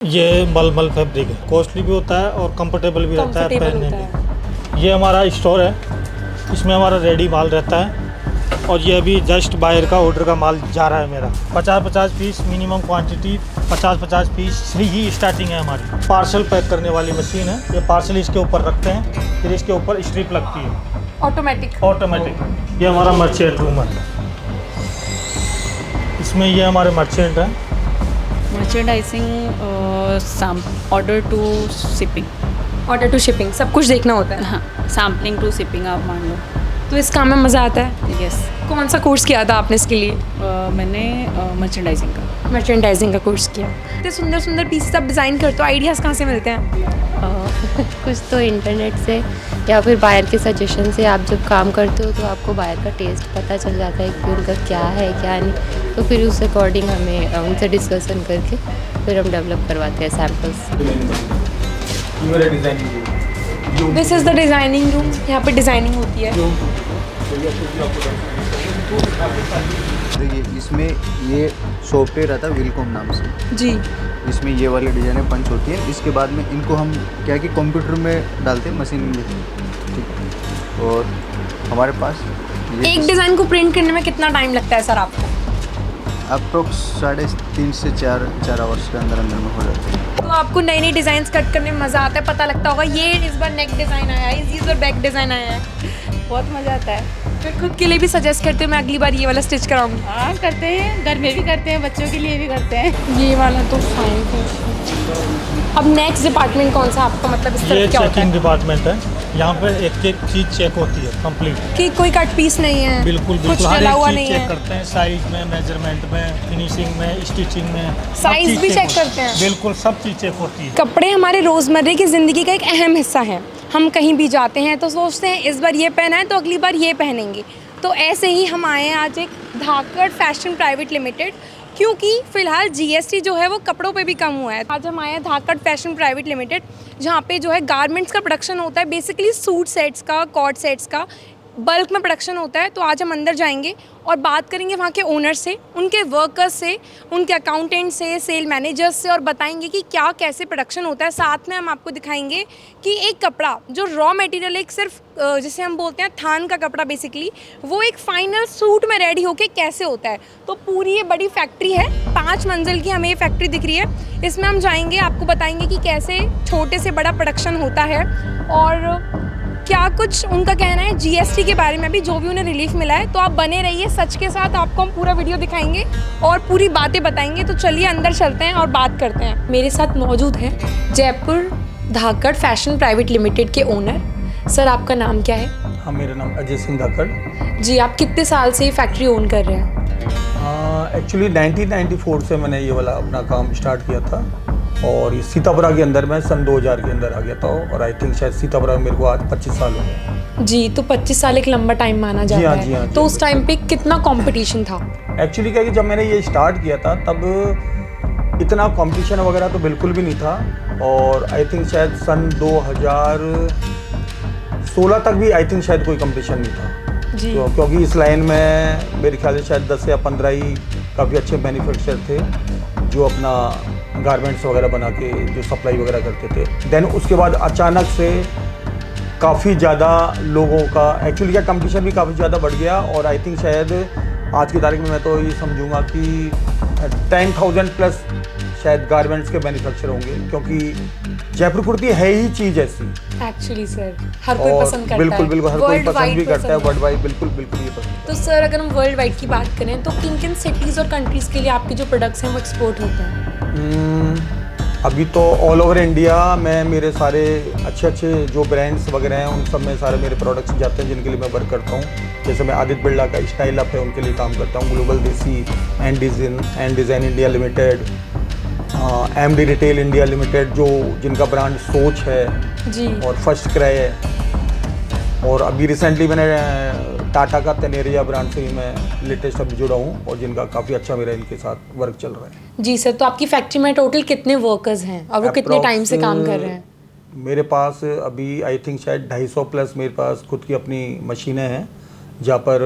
ये मलमल फैब्रिक है, कॉस्टली भी होता है और कंफर्टेबल भी रहता है पहनने में। ये हमारा स्टोर है, इसमें हमारा रेडी माल रहता है और ये अभी जस्ट बाहर का ऑर्डर का माल जा रहा है मेरा। 50-50 पीस मिनिमम क्वांटिटी, 50-50 पीस से ही स्टार्टिंग है हमारी। पार्सल पैक करने वाली मशीन है, ये पार्सल इसके ऊपर रखते हैं, फिर इसके ऊपर स्ट्रिप लगती है ऑटोमेटिक। ये हमारा मर्चेंट रूम है, इसमें ये हमारे मर्चेंट हैं। मर्चेंडाइजिंग, ऑर्डर टू शिपिंग सब कुछ देखना होता है। हाँ, सैम्पलिंग टू शिपिंग आप मान लो। तो इस काम में मज़ा आता है। यस। कौन सा कोर्स किया था आपने इसके लिए? मैंने मर्चेंडाइजिंग का कोर्स किया। इतने सुंदर सुंदर पीसेस आप डिज़ाइन करते हो, आइडियाज़ कहाँ से मिलते हैं? कुछ तो इंटरनेट से या फिर बायर के सजेशन से। आप जब काम करते हो तो आपको बायर का टेस्ट पता चल जाता है कि उनका क्या है क्या नहीं, तो फिर उस अकॉर्डिंग हमें उनसे डिस्कशन करके फिर हम डेवलप करवाते हैं samples. This is the designing room, यहाँ पे डिज़ाइनिंग होती है। देखिए इसमें ये सॉफ्टवेयर आता है विलकॉम नाम से जी। इसमें ये वाली डिज़ाइनें पंच होती हैं। इसके बाद में इनको हम क्या है कि कंप्यूटर में डालते हैं, मशीन में, ठीक है। और हमारे पास एक डिज़ाइन को प्रिंट करने में कितना टाइम लगता है सर आपको? अप्रोक्स 3.5 से 4 आवर्स के अंदर अंदर में हो जाता है। तो आपको नई नई डिज़ाइंस कट करने में मज़ा आता है, पता लगता होगा ये इस बार नेक डिज़ाइन आया है, इस बार बैक डिज़ाइन आया है, बहुत मज़ा आता है। फिर खुद के लिए भी सजेस्ट करते हो मैं अगली बार ये वाला स्टिच कराऊंगी? हाँ, करते हैं, घर में भी करते हैं, बच्चों के लिए भी करते हैं। ये वाला तो फाइन है। अब नेक्स्ट डिपार्टमेंट कौन सा आपका, मतलब इस ये तरफ क्या होता चेकिंग है? डिपार्टमेंट है, यहाँ पे एक एक चीज़ चेक होती है कंप्लीट। कि कोई कट पीस नहीं है, बिल्कुल कुछ बिल्कुल, हर डला एक हुआ चीज़ नहीं चेक है। करते हैं, साइज में, मेजरमेंट में, फिनिशिंग में, स्टिचिंग में, सब साइज चीज़ भी चेक होती है। करते हैं? बिल्कुल सब चीज़ चेक होती है। कपड़े हमारे रोज़मर्रे की ज़िंदगी का एक अहम हिस्सा है। हम कहीं भी जाते हैं तो सोचते हैं इस बार ये पहना है तो अगली बार ये पहनेंगे। तो ऐसे ही हम आए हैं आज एक धाकड़ फैशन प्राइवेट लिमिटेड, क्योंकि फ़िलहाल जीएसटी जो है वो कपड़ों पे भी कम हुआ है। आज हम आए हैं धाकड़ फैशन प्राइवेट लिमिटेड, जहाँ पे जो है गारमेंट्स का प्रोडक्शन होता है, बेसिकली सूट सेट्स का, कॉट सेट्स का बल्क में प्रोडक्शन होता है। तो आज हम अंदर जाएंगे और बात करेंगे वहाँ के ओनर से, उनके वर्कर्स से, उनके अकाउंटेंट से, सेल मैनेजर्स से, और बताएंगे कि क्या कैसे प्रोडक्शन होता है। साथ में हम आपको दिखाएंगे कि एक कपड़ा जो रॉ मटेरियल, एक सिर्फ जिसे हम बोलते हैं थान का कपड़ा बेसिकली, वो एक फाइनल सूट में रेडी होके कैसे होता है। तो पूरी ये बड़ी फैक्ट्री है, 5 मंजिल की हमें ये फैक्ट्री दिख रही है। इसमें हम जाएंगे, आपको बताएंगे कि कैसे छोटे से बड़ा प्रोडक्शन होता है और क्या कुछ उनका कहना है जीएसटी के बारे में भी, जो भी उन्हें रिलीफ मिला है। तो आप बने रहिए सच के साथ, आपको हम पूरा वीडियो दिखाएंगे और पूरी बातें बताएंगे। तो चलिए अंदर चलते हैं और बात करते हैं। मेरे साथ मौजूद हैं जयपुर धाकड़ फैशन प्राइवेट लिमिटेड के ओनर। सर आपका नाम क्या है? हाँ, मेरा नाम अजय सिंह धाकड़। जी, आप कितने साल से ये फैक्ट्री ओन कर रहे हैं? एक्चुअली 1994 से मैंने ये वाला अपना काम स्टार्ट किया था और ये सीतापुरा के अंदर मैं सन 2000 के अंदर आ गया था और आई थिंक शायद सीतापुरा में मेरे को आज 25 साल हो गए। जी, तो 25 साल एक लंबा टाइम माना जाता है। जी हाँ, तो उस टाइम पे कितना कंपटीशन था? एक्चुअली क्या कि जब मैंने ये स्टार्ट किया था तब इतना कंपटीशन वगैरह तो बिल्कुल भी नहीं था और आई थिंक शायद सन 2016 तक भी आई थिंक शायद कोई कंपटीशन नहीं था जी। तो क्योंकि इस लाइन में मेरे ख्याल से शायद 10 या 15 ही काफ़ी अच्छे मैन्युफैक्चरर थे जो अपना गारमेंट्स वगैरह बना के जो सप्लाई वगैरह करते थे। देन उसके बाद अचानक से काफ़ी ज़्यादा लोगों का एक्चुअली क्या कंपटीशन भी काफ़ी ज़्यादा बढ़ गया और आई थिंक शायद आज की तारीख में मैं तो ये समझूंगा कि 10,000 प्लस शायद गारमेंट्स के मैन्युफैक्चर होंगे, क्योंकि जयपुर कुर्ती है ही चीज़ ऐसी। एक्चुअली सर हर कोई पसंद करता है। बिल्कुल बिल्कुल, हर कोई World पसंद भी wide करता है, पसंद वर्ल्ड वाइड बिल्कुल बिल्कुल ये पसंद। तो सर अगर हम वर्ल्ड वाइड की बात करें तो किन किन सिटीज़ और कंट्रीज़ के लिए आपके जो प्रोडक्ट्स हैं वो एक्सपोर्ट होते हैं? अभी तो ऑल ओवर इंडिया में मेरे सारे अच्छे जो ब्रांड्स वगैरह हैं उन सब में सारे मेरे प्रोडक्ट्स जाते हैं जिनके लिए मैं वर्क करता हूँ। जैसे मैं आदित्य बिरला का स्टाइल अप है उनके लिए काम करता हूँ, ग्लोबल देसी and design India limited, MD retail India limited जो जिनका ब्रांड सोच है जी, और फर्स्ट क्राई है, और अभी रिसेंटली मैंने टाटा का तनेरिया ब्रांड से ही मैं लेटेस्ट अभी जुड़ा हूँ और जिनका काफ़ी अच्छा मेरा इनके साथ वर्क चल रहा है। जी सर, तो आपकी फैक्ट्री में टोटल कितने वर्कर्स हैं और वो कितने टाइम से काम कर रहे हैं? मेरे पास अभी आई थिंक शायद 250 प्लस मेरे पास खुद की अपनी मशीनें हैं जहाँ पर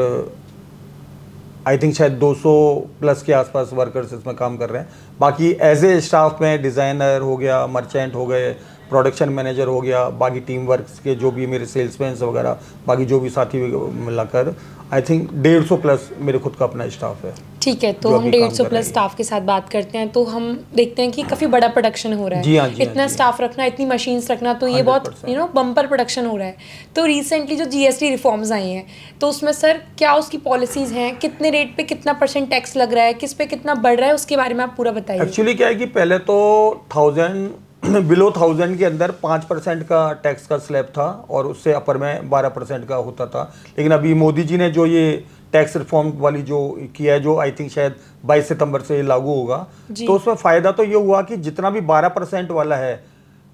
आई थिंक शायद 200 प्लस के आसपास वर्कर्स इसमें काम कर रहे हैं। बाकी एज ए स्टाफ में डिज़ाइनर हो गया, मर्चेंट हो गए, प्रोडक्शन मैनेजर हो गया, बाकी टीम वर्क्स के जो भी मेरे सेल्समैन वगैरह, बाकी जो भी साथी मिलाकर आई थिंक 150 प्लस मेरे खुद का अपना स्टाफ है। ठीक है, तो जो हम अभी काम 150 कर प्लस रही है। स्टाफ के साथ बात करते हैं तो हम देखते हैं कि काफ़ी बड़ा प्रोडक्शन हो रहा है। जी हाँ, जी हाँ, इतना जी। स्टाफ रखना, इतनी मशीन्स रखना, तो ये बहुत 100%। बम्पर प्रोडक्शन हो रहा है। तो रिसेंटली जो जीएसटी रिफॉर्म्स आई हैं तो उसमें सर क्या उसकी पॉलिसीज़ हैं, कितने रेट पे कितना % टैक्स लग रहा है, किस पे कितना बढ़ रहा है, उसके बारे में आप पूरा बताइए। एक्चुअली क्या है कि पहले तो 1000 बिलो 1000 के अंदर 5% का टैक्स का स्लैब था और उससे अपर में 12% का होता था। लेकिन अभी मोदी जी ने जो ये टैक्स रिफॉर्म वाली जो किया है, जो आई थिंक शायद 22 सितंबर से लागू होगा, तो उसमें फ़ायदा तो ये हुआ कि जितना भी 12% वाला है,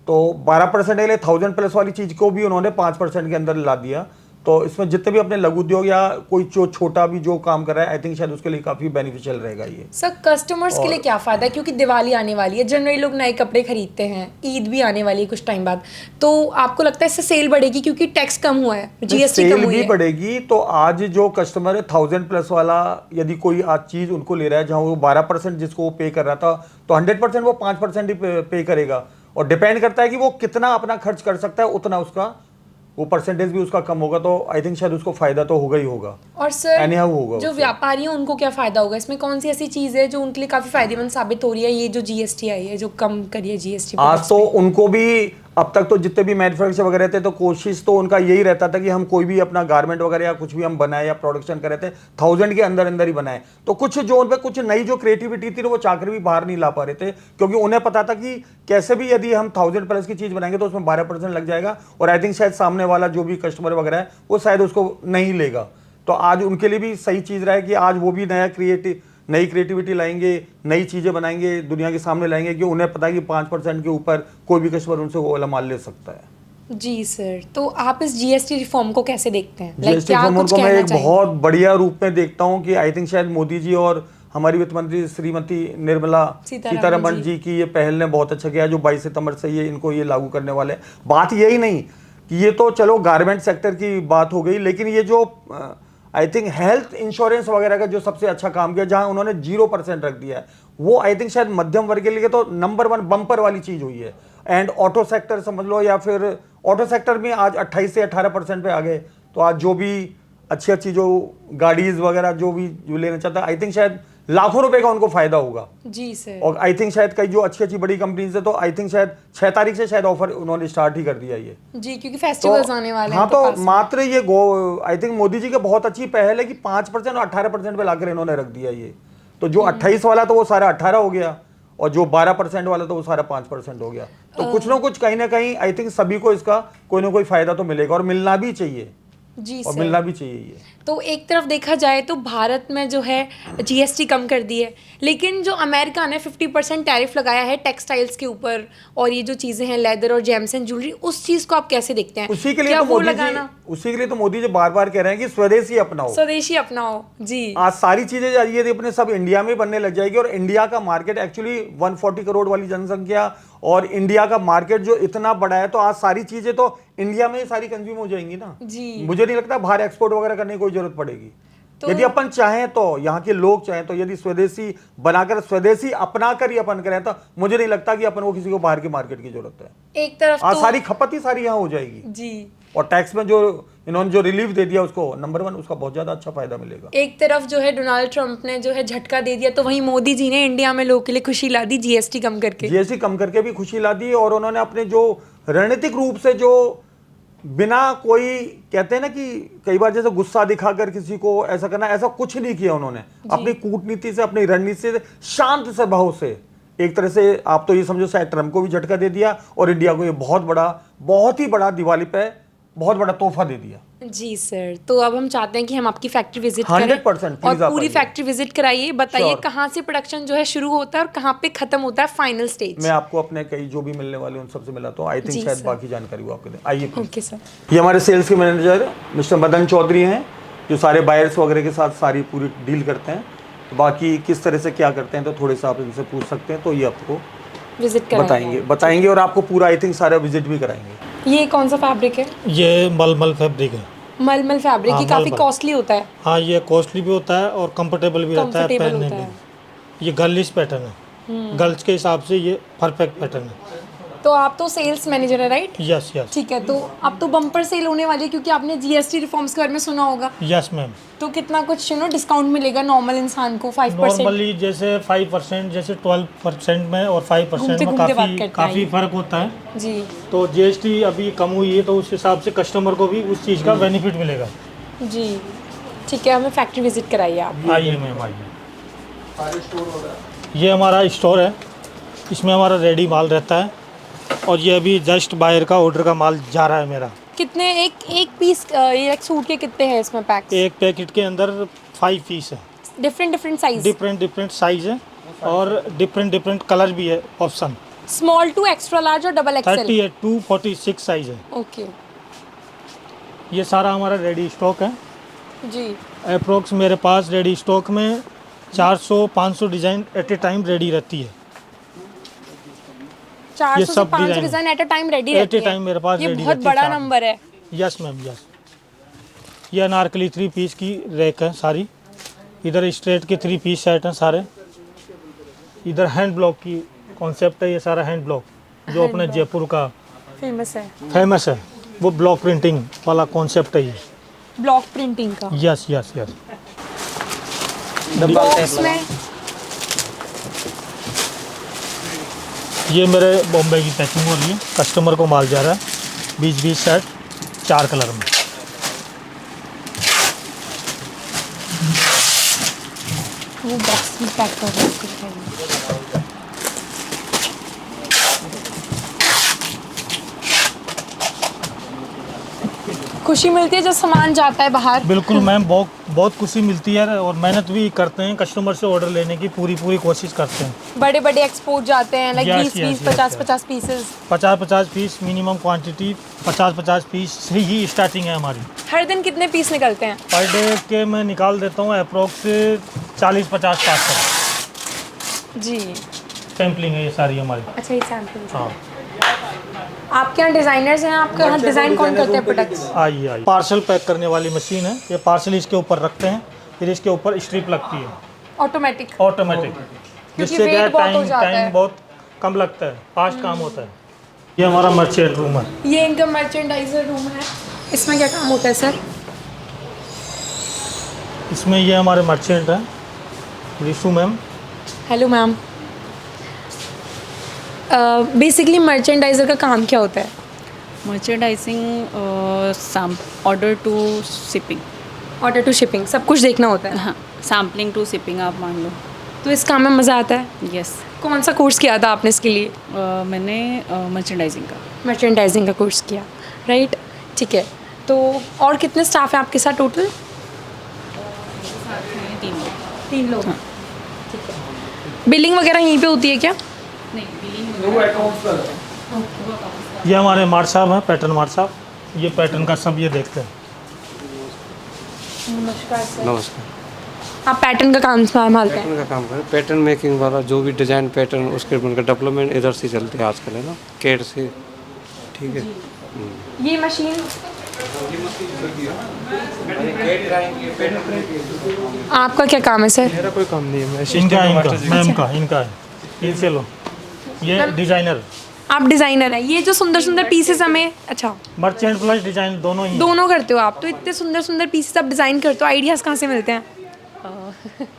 तो 12% के लिए 1000 प्लस वाली चीज़ को भी उन्होंने 5% के अंदर ला दिया। तो इसमें जितने भी अपने लघु उद्योग या कोई जो छोटा भी जो काम कर रहा है, आई थिंक शायद उसके लिए काफ़ी बेनिफिशियल रहेगा ये। सर कस्टमर्स के लिए क्या फ़ायदा है, क्योंकि दिवाली आने वाली है, जनरली लोग नए कपड़े खरीदते हैं, ईद भी आने वाली है कुछ टाइम बाद, तो आपको लगता है इससे सेल बढ़ेगी क्योंकि टैक्स कम हुआ है, जीएसटी कम सेल हुई भी है? बढ़ेगी। तो आज जो कस्टमर है 1000 प्लस वाला, यदि कोई आज चीज़ उनको ले रहा है जहाँ वो 12% जिसको वो पे कर रहा था, तो 100% वो 5% ही पे करेगा। और डिपेंड करता है कि वो कितना अपना खर्च कर सकता है, उतना उसका वो परसेंटेज भी उसका कम होगा। तो आई थिंक शायद उसको फायदा तो होगा ही होगा। और सर Anyhow होगा जो उससे। व्यापारी हैं उनको क्या फ़ायदा होगा इसमें? कौन सी ऐसी चीज़ है जो उनके लिए काफ़ी फायदेमंद साबित हो रही है, ये जो जीएसटी आई है जो कम करी है जीएसटी? आज तो उनको भी, अब तक तो जितने भी मैन्युफैक्चर वगैरह थे, तो कोशिश तो उनका यही रहता था कि हम कोई भी अपना गारमेंट वगैरह या कुछ भी हम बनाए या प्रोडक्शन कर रहे थे 1000 के अंदर अंदर ही बनाए। तो कुछ जो उन पर कुछ नई जो क्रिएटिविटी थी वो चाकर भी बाहर नहीं ला पा रहे थे, क्योंकि उन्हें पता था कि कैसे भी यदि हम 1000 प्लस की चीज़ बनाएंगे तो उसमें 12% लग जाएगा और आई थिंक शायद सामने वाला जो भी कस्टमर वगैरह है वो शायद उसको नहीं लेगा। तो आज उनके लिए भी सही चीज़ रहा है कि आज वो भी नई क्रिएटिविटी लाएंगे, नई चीज़ें बनाएंगे, दुनिया के सामने लाएंगे, कि उन्हें पता है कि 5% के ऊपर कोई भी कस्टमर उनसे वो वाला माल ले सकता है। जी सर, तो आप इस जीएसटी रिफॉर्म को कैसे देखते हैं? जीएसटी रिफॉर्म को मैं एक बहुत बढ़िया रूप में देखता हूँ कि आई थिंक शायद मोदी जी और हमारी वित्त मंत्री श्रीमती निर्मला सीतारमण जी की ये पहल ने बहुत अच्छा किया, जो 22 सितंबर से ये लागू करने वाले हैं। बात यही नहीं कि ये तो चलो गारमेंट सेक्टर की बात हो गई, लेकिन ये जो आई थिंक हेल्थ इंश्योरेंस वगैरह का जो सबसे अच्छा काम किया, जहां उन्होंने 0% रख दिया है, वो आई थिंक शायद मध्यम वर्ग के लिए तो नंबर 1 बम्पर वाली चीज़ हुई है। एंड ऑटो सेक्टर समझ लो, या फिर ऑटो सेक्टर में आज 28 से 18% पे आ गए। तो आज जो भी अच्छी जो गाड़ीज वगैरह जो भी जो लेना चाहता है, आई थिंक शायद लाखों रुपए का उनको फायदा होगा। जी सर। और आई थिंक शायद कई जो अच्छी बड़ी कंपनीज है, तो आई थिंक शायद 6 तारीख से शायद ऑफर उन्होंने स्टार्ट ही कर दिया ये। जी, क्योंकि फेस्टिवल्स आने वाले हैं। हाँ, तो मात्र ये आई थिंक मोदी जी की बहुत अच्छी पहल है कि 5% और 18% पे लाकर इन्होंने रख दिया ये। तो जो 28 वाला तो वो सारा 18 हो गया, और जो 12% वाला तो वो सारा 5% हो गया। तो कुछ ना कहीं आई थिंक सभी को इसका कोई ना कोई फायदा तो मिलेगा, और मिलना भी चाहिए। जी और सर, मिलना भी चाहिए ये। तो एक तरफ देखा जाए तो भारत में जो है जीएसटी कम कर दी है, लेकिन जो अमेरिका ने 50% टैरिफ लगाया है टेक्सटाइल्स के ऊपर, और ये जो चीज़ें हैं लेदर और जेम्स एंड ज्वेलरी, उस चीज़ को आप कैसे देखते हैं? उसी के लिए क्या तो वो मोदी लगाना? उसी के लिए तो मोदी जी बार बार कह रहे हैं कि स्वदेशी अपनाओ, स्वदेशी अपनाओ। जी, आज सारी चीजें यदि अपने सब इंडिया में बनने लग जाएगी, और इंडिया का मार्केट एक्चुअली 140 करोड़ वाली जनसंख्या, और इंडिया का मार्केट जो इतना बड़ा है, तो आज सारी चीजें तो इंडिया में ही सारी कंज्यूम हो जाएंगी ना। जी। मुझे नहीं लगता बाहर एक्सपोर्ट वगैरह करने की कोई जरूरत पड़ेगी। यदि अपन चाहें तो, यहाँ के लोग चाहें तो, यदि स्वदेशी बनाकर स्वदेशी अपनाकर ही अपन करें, तो मुझे नहीं लगता कि अपन को किसी को बाहर की मार्केट की जरूरत है। एक तरफ आज तो सारी खपत ही सारी यहाँ हो जाएगी। जी, और टैक्स में जो इन्होंने जो रिलीफ दे दिया, उसको नंबर 1 उसका बहुत ज्यादा अच्छा फायदा मिलेगा। एक तरफ जो है डोनाल्ड ट्रंप ने जो है झटका दे दिया, तो वहीं मोदी जी ने इंडिया में लोगों के लिए खुशी ला दी जीएसटी कम करके। जीएसटी कम करके भी खुशी ला दी, और उन्होंने अपने जो रणनीतिक रूप से जो बिना कोई, कहते हैं ना कि कई बार जैसे गुस्सा दिखाकर किसी को ऐसा करना, ऐसा कुछ नहीं किया उन्होंने। अपनी कूटनीति से, अपनी रणनीति से, शांत स्वभाव से, एक तरह से आप तो ये समझो शायद ट्रंप को भी झटका दे दिया, और इंडिया को ये बहुत ही बड़ा दिवाली पे बहुत बड़ा तोहफा दे दिया। जी सर, तो अब हम चाहते हैं कि हम आपकी फैक्ट्री विजिट करें 100% और please आप पूरी आइए। फैक्ट्री विजिट कराइए, बताइए Sure। कहाँ से प्रोडक्शन जो है शुरू होता है और कहाँ पे खत्म होता है फाइनल स्टेज। मैं आपको अपने कई जो भी मिलने वाले उन सबसे मिलाता हूँ। आई थिंक जी शायद सर। बाकी जानकारी वो आपको दें। आइए please। Okay sir. ये हमारे सेल्स के मैनेजर मिस्टर मदन चौधरी हैं, जो सारे बायर्स वगैरह के साथ सारी पूरी डील करते हैं। तो बाकी किस तरह से क्या करते हैं, तो थोड़े से आप इनसे पूछ सकते हैं, तो ये आपको विजिट बताएंगे, और आपको पूरा आई थिंक सारा विजिट भी कराएंगे। ये कौन सा फैब्रिक है? ये मलमल फैब्रिक है। मलमल फैब्रिक ये काफ़ी मलमल। कॉस्टली होता है। हाँ, ये कॉस्टली भी होता है और कंफर्टेबल भी रहता है कंफर्टेबल पहनने होता में। है। ये गर्लिश पैटर्न है, गर्ल्स के हिसाब से ये परफेक्ट पैटर्न है। तो आप तो सेल्स मैनेजर है, राइट? यस यस ठीक है, तो अब तो बम्पर सेल होने वाली है क्योंकि आपने जीएसटी रिफॉर्म्स के बारे में सुना होगा। Yes ma'am. तो कितना कुछ डिस्काउंट मिलेगा नॉर्मल इंसान को? 5%? नॉर्मली जैसे 5%, जैसे 12% में और 5% घूमते में घूमते बात काफ़ी करते हैं काफ़ी ये। फ़र्क होता है। जी तो जीएसटी अभी कम हुई है तो उस हिसाब से कस्टमर को भी उस चीज़ का बेनिफिट मिलेगा। जी, ठीक है, हमें फैक्ट्री विजिट कराइए आप। आइए मैम आइए। ये हमारा स्टोर है, इसमें हमारा रेडी माल रहता है और ये अभी जस्ट बाहर का ऑर्डर का माल जा रहा है मेरा। कितने एक पीस ये सूट के कितने हैं इसमें पैक्स? एक पैकेट के अंदर 5 पीस है, डिफरेंट साइज, डिफरेंट साइज है और डिफरेंट कलर भी है option. Small to extra large और डबल एक्सएल। 38 to 46 साइज है। ओके ये सारा हमारा रेडी स्टॉक है। जी, अप्रोक्स मेरे पास रेडी स्टॉक में 400-500 design at a time ready रहती है। 400 से सब 500 design design at a time ready At a रहती है। time मेरे पास ये ready बहुत रहती है बड़ा सारी। नंबर है। Yes ma'am yes. ये अनारकली 3 पीस की रैक है सारी। इधर स्ट्रेट के 3 पीस सेट हैं सारे। इधर हैंड ब्लॉक की कॉन्सेप्ट है, ये सारा हैंड ब्लॉक जो अपने जयपुर का फेमस है फेमस है, वो ब्लॉक प्रिंटिंग वाला कॉन्सेप्ट है ये। ब्लॉक प्रिंटिंग का। Yes yes yes. बॉक्स में ये मेरे बॉम्बे की पैकिंग हो रही है, कस्टमर को माल जा रहा है 20-20 सेट 4 कलर में। वो बॉक्स में पैक कर रहे हैं। खुशी मिलती है जब सामान जाता है बाहर। बिल्कुल मैम, बहुत खुशी मिलती है और मेहनत भी करते हैं, कस्टमर से ऑर्डर लेने की पूरी कोशिश करते हैं। बड़े बड़े एक्सपोर्ट जाते हैं, like Yes, 20 yes, 50 pieces. 50 piece minimum quantity, 50 piece से ही स्टार्टिंग है हमारी। हर दिन कितने पीस निकलते हैं? पर डे के मैं निकाल देता हूँ अप्रोक्स 40-50 पार्सल। जी, सैम्पलिंग है ये सारी हमारी। अच्छा, ये सैंपल। हाँ आपके यहाँ डिजाइनर्स हैं? आपके यहाँ डिजाइन कौन करते हैं प्रोडक्ट्स? आइए। पार्सल पैक करने वाली मशीन है, ये पार्सल इसके ऊपर रखते हैं, फिर इसके ऊपर स्ट्रिप लगती है ऑटोमेटिक। ऑटोमेटिक, जिससे क्या weight बहुत हो जाता है। टाइम बहुत कम लगता है, फास्ट काम होता है। ये हमारा मर्चेंट रूम है। ये इनका मर्चेंडाइजर रूम है। इसमें क्या काम होता है सर? इसमें ये हमारे मर्चेंट हैं, Rishu ma'am. Hello ma'am. Basically merchandiser का काम क्या होता है? Merchandising order to shipping. Order to shipping सब कुछ देखना होता है। हाँ, सैम्पलिंग टू शिपिंग आप मान लो। तो इस काम में मज़ा आता है? यस। कौन सा कोर्स किया था आपने इसके लिए? मैंने मर्चेंडाइजिंग का। मर्चेंडाइजिंग का कोर्स किया, राइट? ठीक है, तो और कितने स्टाफ हैं आपके साथ टोटल? 3 लोग। ठीक है, बिलिंग वगैरह यहीं पे होती है क्या? ये हमारे मार्ट साहब हैं, पैटर्न मार्ट साहब। ये पैटर्न का सब ये देखते हैं। नमस्कार सर। नमस्कार। आप पैटर्न का काम संभालते हैं? पैटर्न का काम करें, पैटर्न मेकिंग वाला जो भी डिज़ाइन पैटर्न उसके उनका डेवलपमेंट इधर से चलते हैं आजकल, है ना, कैड से। ठीक है। ये मशीन आपका क्या काम है सर? मेरा कोई काम नहीं है, मैं इनका मैम अच्छा। का इनका है, इनसे लो। ये डिज़ाइनर, आप डिज़ाइनर हैं। ये जो सुंदर सुंदर पीसेस हमें, अच्छा, मर्चेंट प्लस डिज़ाइन दोनों ही। दोनों करते हो आप? तो इतने सुंदर सुंदर पीसेस आप डिज़ाइन करते हो, आइडियाज़ कहाँ से मिलते हैं?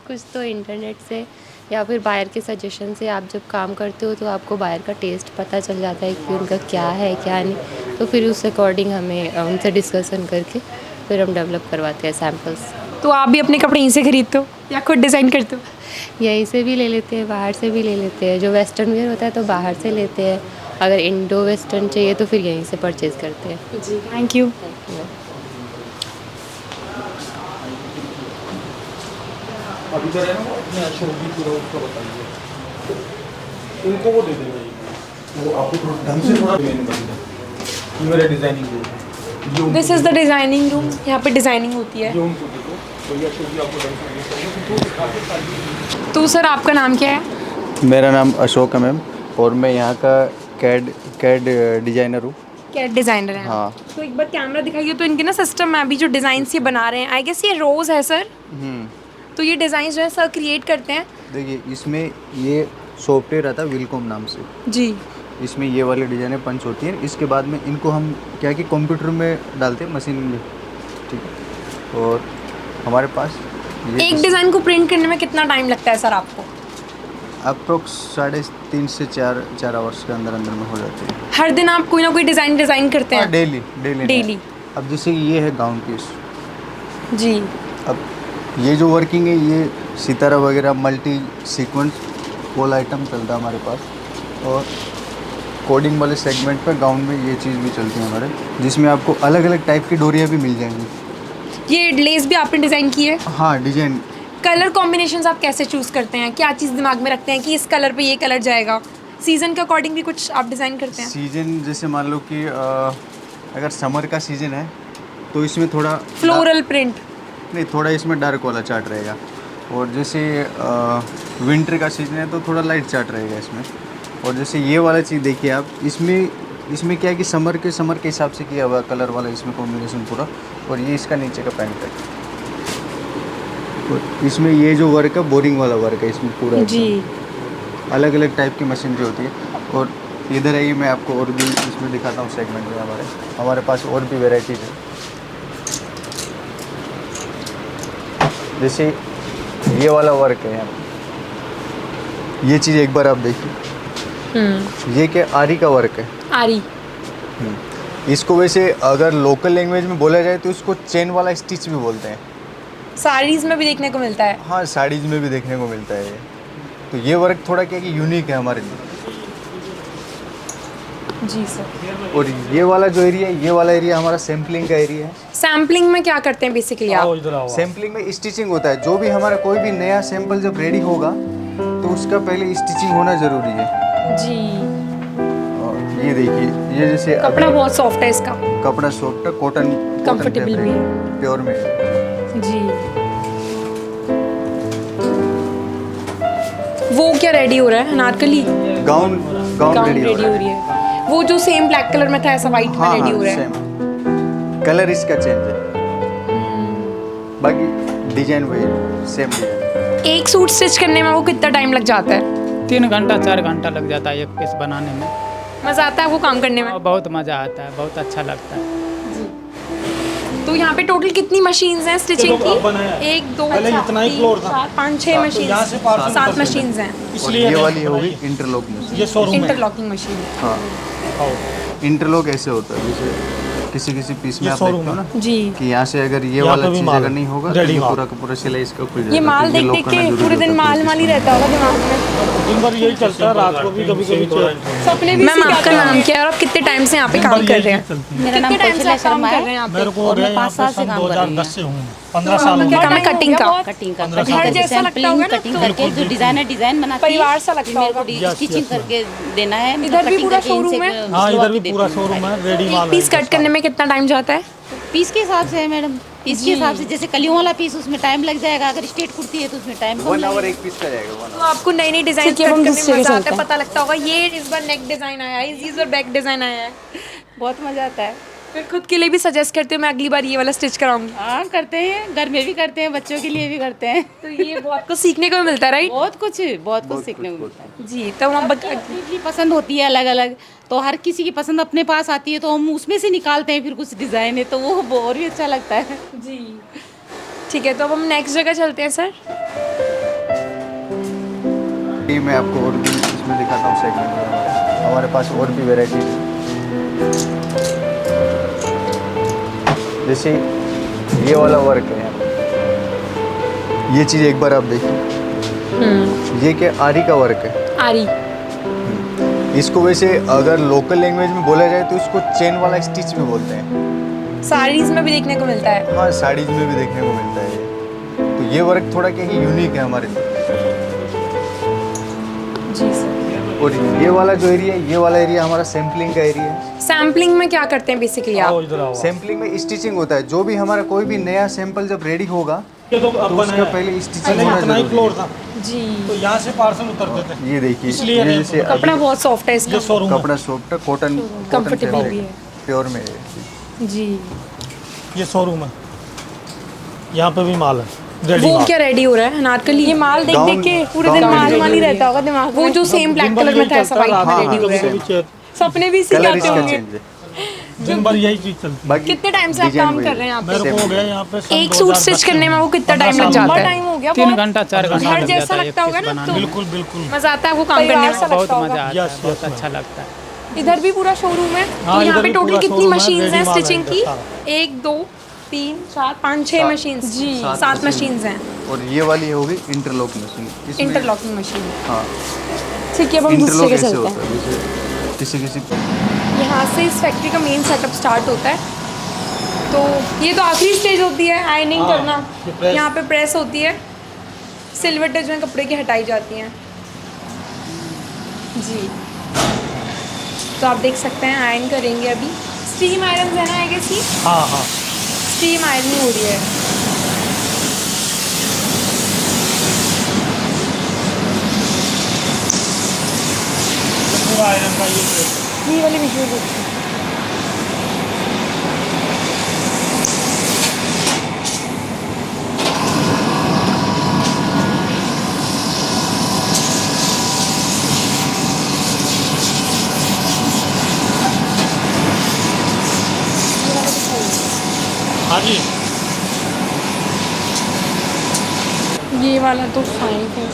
कुछ तो इंटरनेट से या फिर बायर के सजेशन से। आप जब काम करते हो तो आपको बायर का टेस्ट पता चल जाता है कि उनका क्या है क्या नहीं, तो फिर उस अकॉर्डिंग हमें उनसे डिस्कशन करके फिर हम डेवलप करवाते हैं सैम्पल्स। तो आप भी अपने कपड़े यहीं से खरीदते हो या खुद डिज़ाइन करते हो? यहीं से भी ले लेते हैं, बाहर से भी ले लेते हैं। जो वेस्टर्न वेयर होता है तो बाहर से लेते हैं, अगर इंडो वेस्टर्न चाहिए तो फिर यहीं से परचेज़ करते हैं। जी, थैंक यू। अभी करें ना, अपने अशोक भी पूरा उसका बताइए, उनको वो दे देंगे, वो आपको थोड़ा ढंग से थोड़ा मैंने बता दिया। ये मेरा डिज़ाइनिंग रूम है, ये उनको this is the designing room. यहाँ पे डिज़ाइनिंग होती है। ये उनको दे दो, तो ये अशोक जी आपको ढंग से ये करेंगे। तो सर आपका नाम क्या है? मेरा नाम अशोक है मैम, और मैं यहाँ का कैड डिज़ाइनर हूँ। कैट डिज़ाइनर हैं। हाँ। तो एक बार कैमरा दिखाइए तो इनके ना सिस्टम में अभी जो डिज़ाइन ये बना रहे हैं, आई गेस ये रोज़ है सर। तो ये डिज़ाइन जो है सर क्रिएट करते हैं। देखिए इसमें ये सॉफ्टवेयर आता है विलकॉम नाम से, जी। इसमें ये वाली डिज़ाइनें पंच होती हैं। इसके बाद में इनको हम क्या कि कंप्यूटर में डालते हैं, मशीन में, ठीक है। और हमारे पास ये एक डिज़ाइन को प्रिंट करने में कितना टाइम लगता है सर आपको? अप्रोक्स 3.5 से 4 आवर्स के अंदर अंदर में हो जाती है। हर दिन आप कोई ना कोई डिज़ाइन करते हैं? डेली। अब जैसे ये है गाउन पीस, जी। अब ये जो वर्किंग है ये सितारा वगैरह मल्टी सीक्वेंस वॉल आइटम चलता है हमारे पास। और कोडिंग वाले सेगमेंट पे गाउन में ये चीज़ भी चलती है हमारे, जिसमें आपको अलग अलग टाइप की डोरियाँ भी मिल जाएंगी। ये लेस भी आपने डिज़ाइन की है? हाँ, डिजाइन। कलर कॉम्बिनेशंस आप कैसे चूज़ करते हैं? क्या चीज़ दिमाग में रखते हैं कि इस कलर पे ये कलर जाएगा? सीज़न के अकॉर्डिंग भी कुछ आप डिज़ाइन करते हैं? सीजन जैसे मान लो कि अगर समर का सीजन है तो इसमें थोड़ा फ्लोरल प्रिंट? नहीं, थोड़ा इसमें डार्क वाला चार्ट रहेगा। और जैसे विंटर का सीजन है तो थोड़ा लाइट चार्ट रहेगा इसमें। और जैसे ये वाला चीज़ देखिए आप, इसमें क्या है कि समर के हिसाब से किया हुआ कलर वाला इसमें कॉम्बिनेशन पूरा। और ये इसका नीचे का पैंट है। और इसमें ये जो वर्क है बोरिंग वाला वर्क है इसमें पूरा। जी। अलग अलग टाइप की मशीन जो होती है। और इधर आइए, मैं आपको और भी इसमें दिखाता हूँ सेगमेंट में। हमारे पास और भी वेराइटीज़ है। जैसे ये वाला वर्क है यहाँ, ये चीज़ एक बार आप देखिए। ये क्या आरी का वर्क है? आरी। इसको वैसे अगर लोकल लैंग्वेज में बोला जाए तो इसको चेन वाला स्टिच भी बोलते हैं। साड़ीज़ में भी देखने को मिलता है? हाँ, साड़ीज़ में भी देखने को मिलता है ये। तो ये वर्क थोड़ा क्या कि यूनिक है हमारे लिए। जी सर। और ये वाला जो एरिया है, ये वाला एरिया हमारा सैम्पलिंग का एरिया है। सैम्पलिंग में क्या करते हैं बेसिकली आप? इधर आओ। सैम्पलिंग में स्टिचिंग होता है। जो भी हमारा कोई भी नया सैंपल जब रेडी होगा तो उसका पहले स्टिचिंग होना ज़रूरी है। जी। और ये देखिए, ये जैसे कपड़ा बहुत सॉफ्ट है इसका? कपड़ा सॉफ्ट है, कॉटन कंफर्टेबल भी है, प्योर में। जी। वो क्या रेडी हो रहा है? अनारकली गाउन रेडी हो रही है। वो जो सेम ब्लैक कलर में था ऐसा वाइट में रेडी हो रहा है। सेम कलर इसका चेंज है, बाकी डिजाइन वही सेम डिजाइन। एक सूट स्टिच करने में वो कितना टाइम लग जाता है? 3 घंटा 4 घंटा लग जाता है एक पीस बनाने में। मज़ा आता है वो काम करने में? और बहुत मज़ा आता है, बहुत अच्छा लगता है। तो यहाँ पे टोटल कितनी मशीन्स हैं स्टिचिंग चलो, अब बनाया की? है। 1 2 पहले इतना ही फ्लोर था। 4 5 6 मशीन, यहाँ से पार्सल 7 करते मशीन्स हैं। और इसलिए ये वाली होगी इंटरलॉक मशीन। ये शोरूम है। Interlocking machine. हाँ, आओ। इंटरलॉक ऐसे होता है जैसे किसी पीस में ये आप शोरूम देखते हो ना जी। कि यहाँ से अगर ये यहाँ वाला पे भी चीज़ माल अगर नहीं होगा तो रेडी ये माल। पूरा का पूरा सिलाई इसका खुल जाएगा। ये माल तो देख lock देख करना के जरूरी पूरे दिन होता है माल पूरे माल ही piece रहता होगा दिमाग में। दिन भर यही चलता है, रात को भी कभी सपने भी। मैम आपका नाम क्या है और आप कितने टाइम से यहाँ पे काम कर रहे हैं? मेरा नाम कितने टाइम से कौशल्या आप काम शर्मा कर है। रहे हैं यहाँ मेरे पे? को हो और गया मैं यहाँ 5 साल पे से सन काम कर रही 2010 से हूँ। हूँ। 15 साल हो क्या गए। काम है? कटिंग का? कटिंग का घर कटिंग जैसा लगता होगा ना कटिंग तो? करके जो डिजाइन बनाती परिवार सा लगता मेरे होगा। को स्टिचिंग करके देना है। इधर भी कटिंग पूरा करके इनसे शोरूम है? हाँ, सिलवा इधर के भी देती पूरा हूँ शोरूम है, साड़ी। रेडी माल एक पीस कट करने में कितना टाइम जाता है? पीस के हिसाब से है मैडम, पीस के हिसाब से। जैसे कलियों वाला पीस उसमें टाइम लग जाएगा, अगर स्ट्रेट कुर्ती है तो उसमें टाइम कम 1 आवर लगेगा। एक पीस का जाएगा 1 तो आपको नई नई डिजाइन ठीक है, कट हम करने दूसरे में के मजा आता चलते है, हैं। पता लगता होगा ये इस बार नेक डिजाइन आया है, इस बार बैक डिजाइन आया है। बहुत मजा आता है। फिर खुद के लिए भी सजेस्ट करते हो मैं अगली बार ये वाला स्टिच कराऊंगी? हाँ करते हैं, घर में भी करते हैं, बच्चों के लिए भी करते हैं। तो ये बहुत कुछ सीखने को मिलता है, राइट? बहुत कुछ सीखने को मिलता है। जी। तो हम अपनी पसंद होती है अलग अलग, तो हर किसी की पसंद अपने पास आती है तो हम उसमें से निकालते हैं फिर कुछ डिज़ाइन है तो वो और भी अच्छा लगता है। जी ठीक है, तो अब हम नेक्स्ट जगह चलते हैं सर। ये मैं आपको और भी इसमें दिखाता हूँ सेगमेंट में। हमारे पास और भी वेराइटीज है। जैसे ये वाला वर्क है यहाँ, ये चीज़ एक बार आप देखिए। ये क्या आरी का वर्क है? आरी। इसको वैसे अगर लोकल लैंग्वेज में बोला जाए तो इसको चेन वाला स्टिच भी बोलते हैं। साड़ीज में भी देखने को मिलता है? हाँ, साड़ीज में भी देखने को मिलता है ये। तो ये वर्क थोड़ा क्या यूनिक है हमारे लिए। जी सर। और ये वाला जो एरिया है, ये वाला एरिया हमारा सैम्पलिंग का एरिया है। सैम्पलिंग में क्या करते हैं बेसिकली आप? आओ, इधर आओ। सैम्पलिंग में स्टिचिंग होता है। जो भी हमारा कोई भी नया सैंपल जब रेडी होगा ये तो तो अब उसका बनाया है। पहले स्टिचिंग पहले होना इतना ही जरूरी फ्लोर है। था, जी। तो यहाँ से पार्सल उतरते थे। ये देखिए, इसलिए ये ये जैसे कपड़ा अभी बहुत सॉफ्ट है इसका, ये शोरूम है। कपड़ा सॉफ्ट है, कॉटन कंफर्टेबल भी है। प्योर में है। जी। ये शोरूम है, यहाँ पे भी माल है रेडी वो माल। क्या रेडी हो रहा है अनारकली? ये माल देख देख के पूरे दिन गाउन माल ही रहता होगा दिमाग में। वो जो सेम ब्लैक कलर में था ऐसा वाइट में रेडी हो रहा है। सपने भी इसी के कलर आते इसका होंगे। चेंज है। दिन भर यही चीज चलती है। बाकी कितने टाइम से आप डिजाइन काम वही कर है। रहे हैं यहाँ पे? मेरे को हो गया यहाँ पे सन एक सूट 2010 स्टिच करने में वो कितना 15 टाइम लग साल जाता लगा। है? टाइम हो गया 3 बहुत। घंटा 4 घंटा घर लग जैसा जाता है एक लगता होगा पीस ना बनाने तो में। बिल्कुल बिल्कुल। मजा आता है आपको काम करने में? बहुत मजा आता यस, है, बहुत यस, अच्छा लगता है। इधर भी पूरा शोरूम है। तो हाँ, यहाँ इधर पे भी टोटल पूरा कितनी showroom है, मशीन्स हैं ready माल है स्टिचिंग इधर की? सारा। 1 2 3 4 5 6 मशीन्स। जी, 7 मशीन्स हैं। और ये वाली होगी इंटरलॉक मशीन। इसमें इंटरलॉकिंग मशीन। हाँ, ठीक है, अब हम दूसरे इंटरलॉक के ऐसे चलते होता हैं। है जैसे किसी यहाँ से इस फैक्ट्री का मेन सेटअप स्टार्ट होता है। तो ये तो आखिरी स्टेज होती है आयनिंग हाँ, करना। ये press। यहाँ पे प्रेस होती है, सिलवटें जो है कपड़े की हटाई जाती हैं। जी, तो आप देख सकते हैं आयरन करेंगे अभी। स्टीम आयरन है ना? आई गेस ये हाँ हाँ, स्टीम आयरन हो रही है। पूरा आयरन का ये ये वाली विजुअल होती है। हाँ जी। ये वाला तो फाइन है।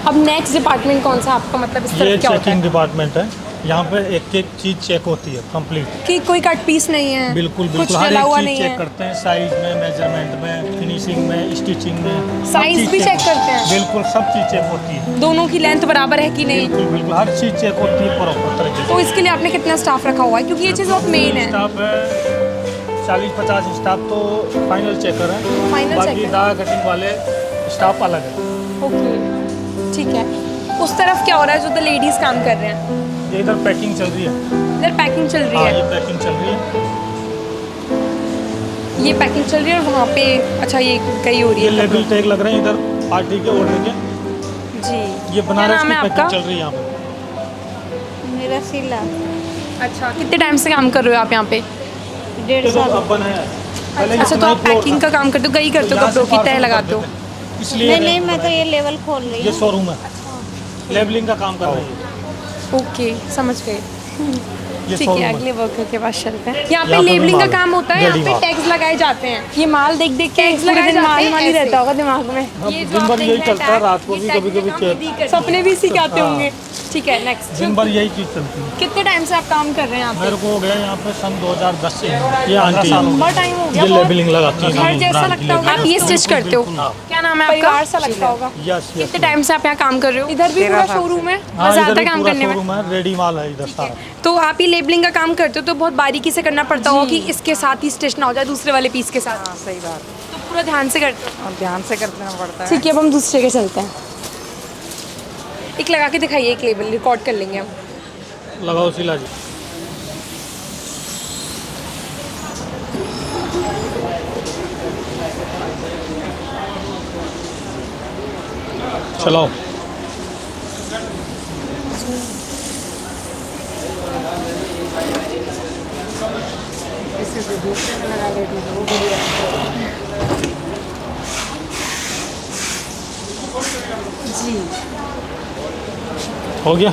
अब नेक्स्ट डिपार्टमेंट कौन सा आपका, मतलब इस ये तरफ क्या होता चेकिंग है? डिपार्टमेंट है। यहाँ पे एक एक चीज चेक होती है कंप्लीट। कि कोई कट पीस नहीं है? बिल्कुल कुछ बिल्कुल, हर डला एक हुआ चीज नहीं चेक है? करते हैं, साइज में, मेजरमेंट में, फिनिशिंग में, स्टिचिंग में, सब Size चीज भी check होती है। करते हैं? बिल्कुल, सब चीज चेक होती है। दोनों की लेंथ बराबर है कि नहीं? बिल्कुल बिल्कुल, हर चीज चेक होती है प्रॉपर तरीके से। तो इसके लिए आपने कितना स्टाफ रखा हुआ है? क्योंकि ये चीज़ बहुत मेन है। स्टाफ है 40-50 स्टाफ तो फाइनल चेकर है। Final बाकी checker। धागा कटिंग वाले स्टाफ अलग है। ओके, ठीक है। उस तरफ क्या हो रहा है जो तो लेडीज़ काम कर रहे हैं? ये इधर पैकिंग चल रही है। इधर पैकिंग चल रही हाँ, है। ये पैकिंग चल रही है। ये पैकिंग चल रही है और वहाँ पे अच्छा ये कई हो रही ये है। लेबल टैग लग रहे हैं इधर पार्टी के ऑर्डर के। जी, ये क्या बनारस नाम की है पैकिंग आपका? चल रही है यहाँ पे। मेरा सिला अच्छा, कितने टाइम से काम कर रहे हो आप यहाँ पे? 1.5 ये तो साल। अब बनाया है। पहले अच्छा, तो इतना ही आप floor पैकिंग था। का काम करते हो, कहीं करते हो, यहाँ से कपड़ों की तह parcel लगाते हो? करते थे। इसलिए नहीं नहीं, मैं तो ये लेवल खोल रही ये हूँ। शोरूम है, लेबलिंग का काम कर रही है। ओके, समझ गए। ये ठीक शोरूम है, है। अगले वर्कर के पास चलते हैं। यहाँ पे यहाँ पे भी लेबलिंग का माल है। काम होता है, यहाँ रेडी पे माल। टैग्स लगाए जाते हैं। ये माल देख देख के टैग्स पूरे लगाए दिन जाते माल हैं माल ही ऐसे। रहता होगा दिमाग में। हाँ, ये जो दिन आप भर देख यही रहे हैं चलता है, टैग, रात को ये भी टैग कभी-कभी लगाना चेक। भी कर- सपने भी इसी के आते हाँ। होंगे। ठीक है, नेक्स्ट। दिन भर यही चीज़ चलती है। कितने टाइम से आप काम कर रहे हैं यहाँ मेरे पे? को हो गया यहाँ पे सन 2010 से। ये आंटी है। लंबा टाइम हो गया ये बहुत। लेबलिंग लगाती है। घर जैसा लगता होगा। आप ये स्टिच करते हो? हाँ। क्या नाम है आपका? परिवार सा लगता होगा। Yes yes. कितने टाइम से आप यहाँ काम कर रहे हो? इधर भी पूरा शोरूम है, हाँ, मजा इधर आता भी है काम पूरा करने में। शोरूम है, रेडी माल है इधर सारा। तो आप ये लेबलिंग का काम करते हो तो बहुत बारीकी से करना पड़ता होगा कि इसके साथ ही स्टिच ना हो जाए दूसरे वाले पीस के साथ। सही बात। तो पूरा ध्यान से करते हो? और ध्यान से करना पड़ता है। ठीक है, अब हम दूसरे के चलते हैं। एक लगा के दिखाइए, एक लेबल रिकॉर्ड कर लेंगे हम। लगाओ सिला जी। चलाओ। हो गया,